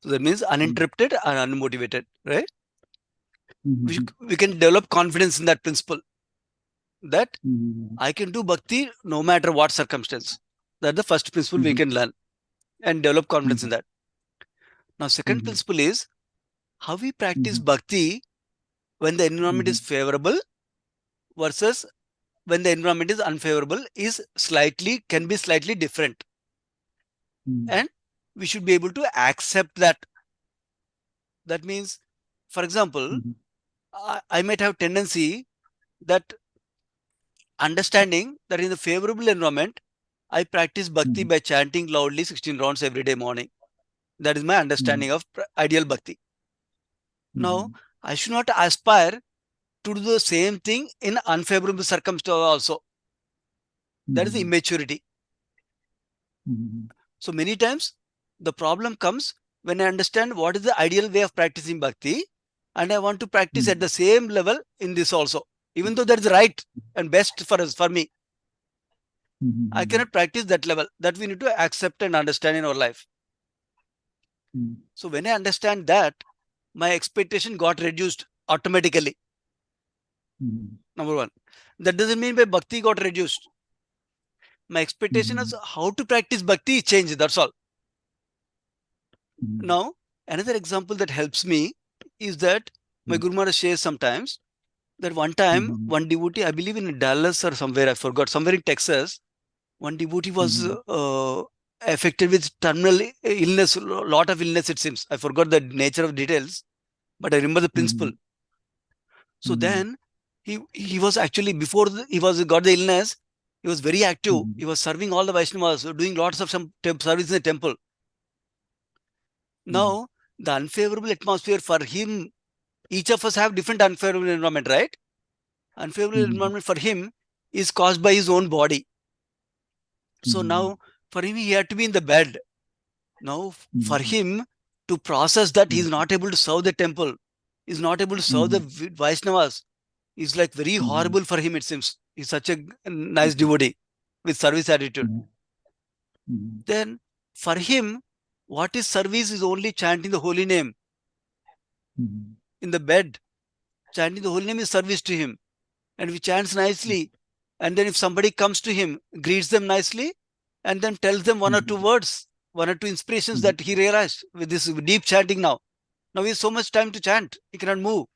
So that means uninterrupted and unmotivated, right? We can develop confidence in that principle. That I can do bhakti no matter what circumstance. That's the first principle we can learn and develop confidence in that. Now, second principle is how we practice bhakti when the environment is favorable versus when the environment is unfavorable can be slightly different. And we should be able to accept that. That means, for example, I might have tendency that understanding that in the favorable environment, I practice bhakti by chanting loudly 16 rounds every day morning. That is my understanding of ideal bhakti. Now, I should not aspire to do the same thing in unfavorable circumstances also. That is immaturity. So many times, the problem comes when I understand what is the ideal way of practicing bhakti, and I want to practice at the same level in this also, even though that is right and best for me. I cannot practice that level. That we need to accept and understand in our life. So when I understand that, my expectation got reduced automatically. Number one. That doesn't mean my bhakti got reduced. My expectation is how to practice bhakti changed. That's all. Now, another example that helps me is that my Guru Maharaj shares sometimes that one time, one devotee, I believe in Dallas or somewhere, I forgot, somewhere in Texas, one devotee was affected with terminal illness, a lot of illness it seems. I forgot the nature of details, but I remember the principle. So then, he was actually, before he got the illness, he was very active. He was serving all the Vaishnavas, doing lots of some service in the temple. Now, the unfavorable atmosphere for him, each of us have different unfavorable environment, right? Unfavorable environment for him is caused by his own body. So now, for him, he had to be in the bed. Now, for him to process that, he is not able to serve the temple, is not able to serve the Vaishnavas, is like very horrible for him, it seems. He's such a nice devotee with service attitude. Then, for him, what is service is only chanting the holy name. In the bed, chanting the holy name is service to him. And if he chants nicely, And then if somebody comes to him, greets them nicely, and then tells them one or two words, one or two inspirations that he realized with this deep chanting now. Now he has so much time to chant, he cannot move.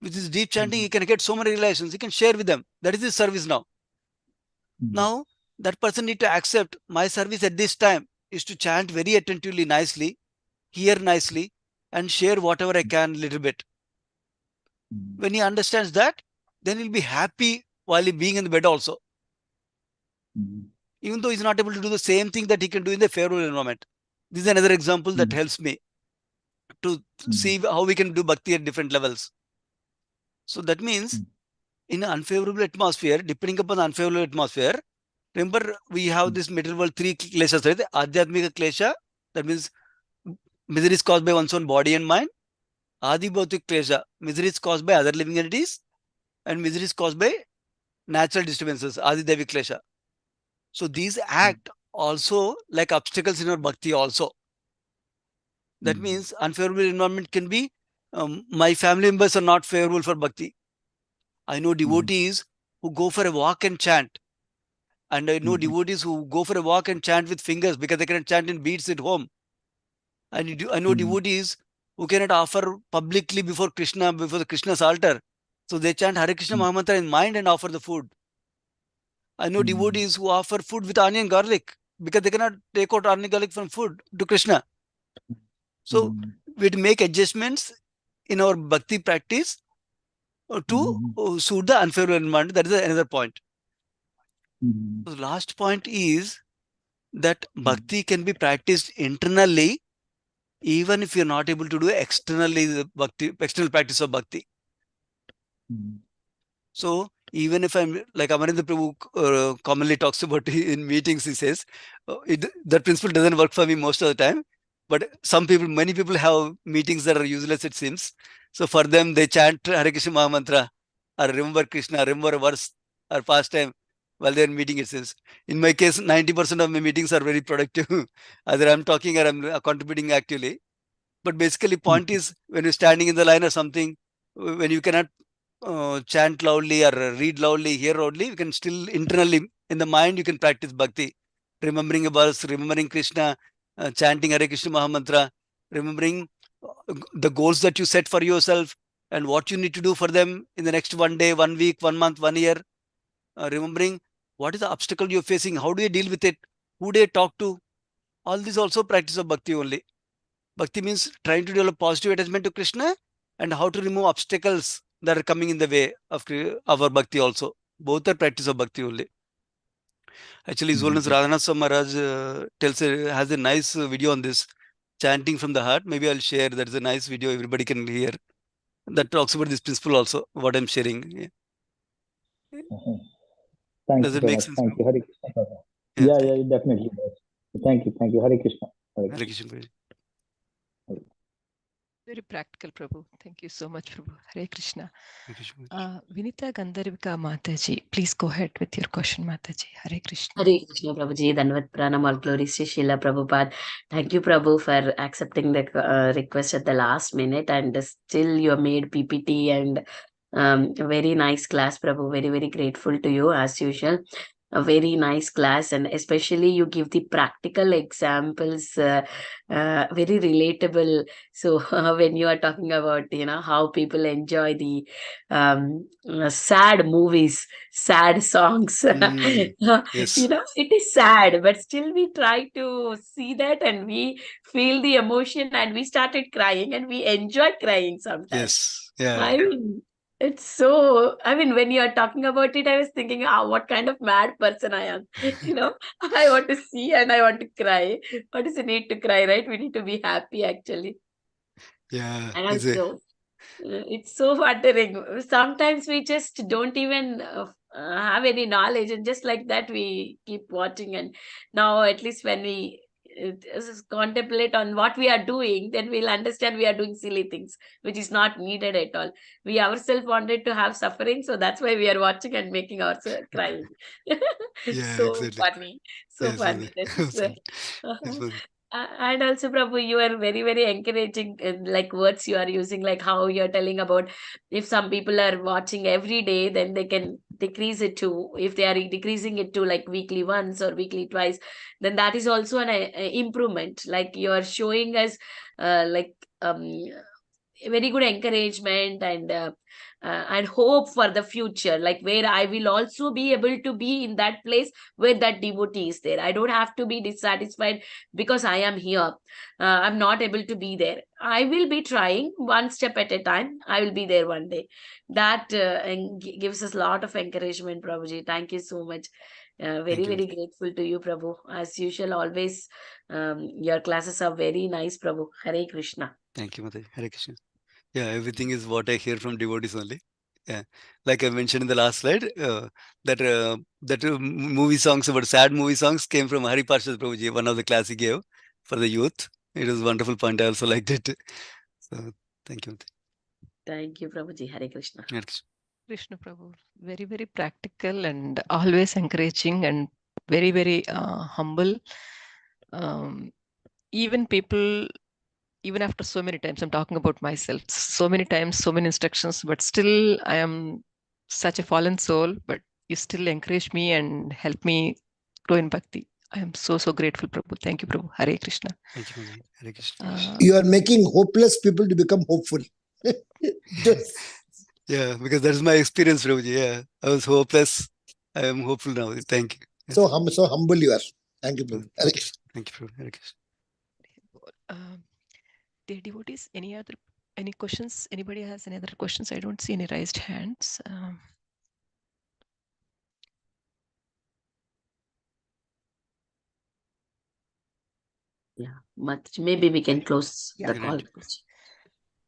With this deep chanting, he can get so many realizations, he can share with them. That is his service now. Now, that person need to accept my service at this time is to chant very attentively, nicely, hear nicely, and share whatever I can little bit. When he understands that, then he'll be happy while he being in the bed also. Even though he's not able to do the same thing that he can do in the favorable environment. This is another example that helps me to see how we can do bhakti at different levels. So that means in an unfavorable atmosphere, depending upon the unfavorable atmosphere, remember we have this material world, three kleshas, right? Adhyatmika klesha, that means misery is caused by one's own body and mind. Adi bhautik klesha, misery is caused by other living entities, and misery is caused by natural disturbances, Adi devi klesha. So these act also like obstacles in our bhakti also. That means unfavorable environment can be, my family members are not favorable for bhakti. I know devotees who go for a walk and chant. And I know devotees who go for a walk and chant with fingers because they cannot chant in beads at home. And I know devotees who cannot offer publicly before Krishna, before the Krishna's altar. So they chant Hare Krishna Mahamantra in mind and offer the food. I know devotees who offer food with onion garlic because they cannot take out onion garlic from food to Krishna. So we make adjustments in our bhakti practice to suit the unfavorable environment. That is another point. The last point is that bhakti can be practiced internally even if you're not able to do externally the bhakti, external practice of bhakti. So even if I'm like Amarendra Prabhu commonly talks about in meetings, he says, that principle doesn't work for me most of the time. But some people, many people have meetings that are useless, it seems. So for them, they chant Hare Krishna Mahamantra or remember Krishna, remember a verse or pastime while they're meeting, it seems. In my case, 90% of my meetings are very productive. Either I'm talking or I'm contributing actively. But basically, point is when you're standing in the line or something, when you cannot chant loudly or read loudly, hear loudly, you can still internally in the mind, you can practice bhakti. Remembering a verse, remembering Krishna, chanting Hare Krishna Mahamantra, remembering the goals that you set for yourself and what you need to do for them in the next 1 day, 1 week, 1 month, 1 year. Remembering what is the obstacle you're facing, how do you deal with it, who do you talk to. All these also practice of bhakti only. Bhakti means trying to develop positive attachment to Krishna and how to remove obstacles that are coming in the way of our bhakti also. Both are practice of bhakti only. Actually, His Holiness Radhanath Swami Maharaj has a nice video on this, chanting from the heart. Maybe I'll share. That is a nice video everybody can hear. That talks about this principle also, what I'm sharing. Yeah. Thank Does you it so make much. sense? Thank you, Hare Krishna. Yeah, Yeah, it definitely does. Thank you, Hare Krishna. Hare Krishna. Very practical, Prabhu. Thank you so much, Prabhu. Hare Krishna. Hare Krishna. Vinita Gandharvika Mataji, please go ahead with your question, Mataji. Hare Krishna. Hare Krishna, Prabhuji. Dandavat Pranam, all glories to Srila Prabhupada. Thank you, Prabhu, for accepting the request at the last minute. And still, you have made PPT and a very nice class, Prabhu. Very, very grateful to you, as usual. A very nice class, and especially you give the practical examples, very relatable. So when you are talking about, how people enjoy the sad movies, sad songs, Yes. it is sad, but still we try to see that and we feel the emotion and we started crying and we enjoy crying sometimes. Yes. Yeah. I mean, it's so, when you are talking about it, I was thinking, what kind of mad person I am. I want to see and I want to cry. What is the need to cry, right? We need to be happy, actually. Yeah. And also, it's so flattering. Sometimes we just don't even have any knowledge, and just like that, we keep watching. And now, at least when we contemplate on what we are doing, then we'll understand we are doing silly things, which is not needed at all. We ourselves wanted to have suffering, so that's why we are watching and making ourselves crying. Yeah, So exactly. funny. So Yes, funny. Mother. Yes, Mother. And also, Prabhu, you are very, very encouraging, like words you are using, like how you're telling about if some people are watching every day, then they can decrease it to, if they are decreasing it to like weekly once or weekly twice, then that is also an improvement. Like you are showing us very good encouragement and hope for the future, like where I will also be able to be in that place where that devotee is there. I don't have to be dissatisfied because I am here. I'm not able to be there. I will be trying one step at a time. I will be there one day. That gives us a lot of encouragement, Prabhuji. Thank you so much. Very grateful to you, Prabhu. As usual, always your classes are very nice, Prabhu. Hare Krishna. Thank you, Mataji. Hare Krishna. Yeah, everything is what I hear from devotees only. Yeah, like I mentioned in the last slide, that movie songs about sad movie songs came from Hari Parshad Prabhuji, one of the class he gave for the youth. It was a wonderful point. I also liked it. So thank you, Mataji. Thank you, Prabhuji. Hare Krishna. Hare Krishna. Krishna Prabhu, very, very practical and always encouraging and very, very humble. Even people, even after so many times, I'm talking about myself, so many times, so many instructions, but still I am such a fallen soul, but you still encourage me and help me grow in bhakti. I am so, so grateful, Prabhu. Thank you, Prabhu. Hare Krishna. Thank you, Mataji. Hare Krishna. You are making hopeless people to become hopeful. Yeah, because that is my experience, Prabhuji. Yeah, I was hopeless. I am hopeful now. Thank you. Yes. So humble you are. Thank you, Prabhu. Hare Krishna. Thank you, Prabhu. Hare Krishna. Dear devotees, any questions? Anybody has any other questions? I don't see any raised hands. Yeah, but maybe we can close the call.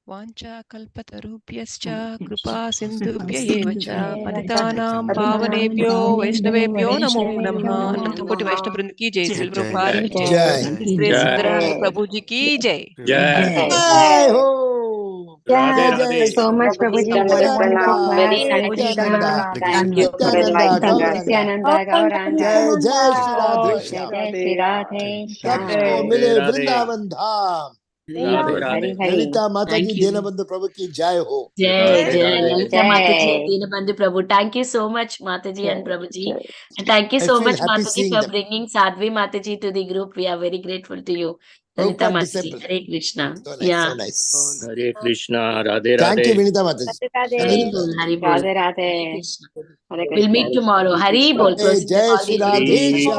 Vancha kalpatarubhyascha kripa sindhubhya eva cha patitanam pavanebhyo vaishnavebhyo namo namah. Anantakoti Vaishnava Vrinda ki jai. Srila Prabhupada ki jai. His Grace Sundarananda Prabhu ji ki jai. Jai ho! Thank you so much, Prabhuji, for a wonderful class. Hare Krishna. Thank you. Nityananda, Gauranga. Jai Jai Shri Radhe Jai Shyam. Jai Shri Radhe सबको Shyam. मिले वृंदावन धाम. Hari Hari. Lalita माता Thank ji you. Deenbandhu प्रभु की जय हो. Jai Jai Lalita Mataji Jai. and Dinabandhu Prabhu. Thank you so much, Mataji and Prabhuji. Jai. And thank you I so feel much, happy Mataji, seeing for them. bringing Sadhvi Mataji to the group. We are very grateful to you. Lalita Prabhupada Mataji. disciple. Hare Krishna. So nice, Yeah. so nice. Hare Krishna, Radhe Thank you, Radhe. Vinita Mataji. Haribol, Haribol. Radhe Hare Radhe. Krishna. Hare We'll meet Krishna. tomorrow. Haribol. Jai Closing the Jai call Shri is Radhe Jai Shyam.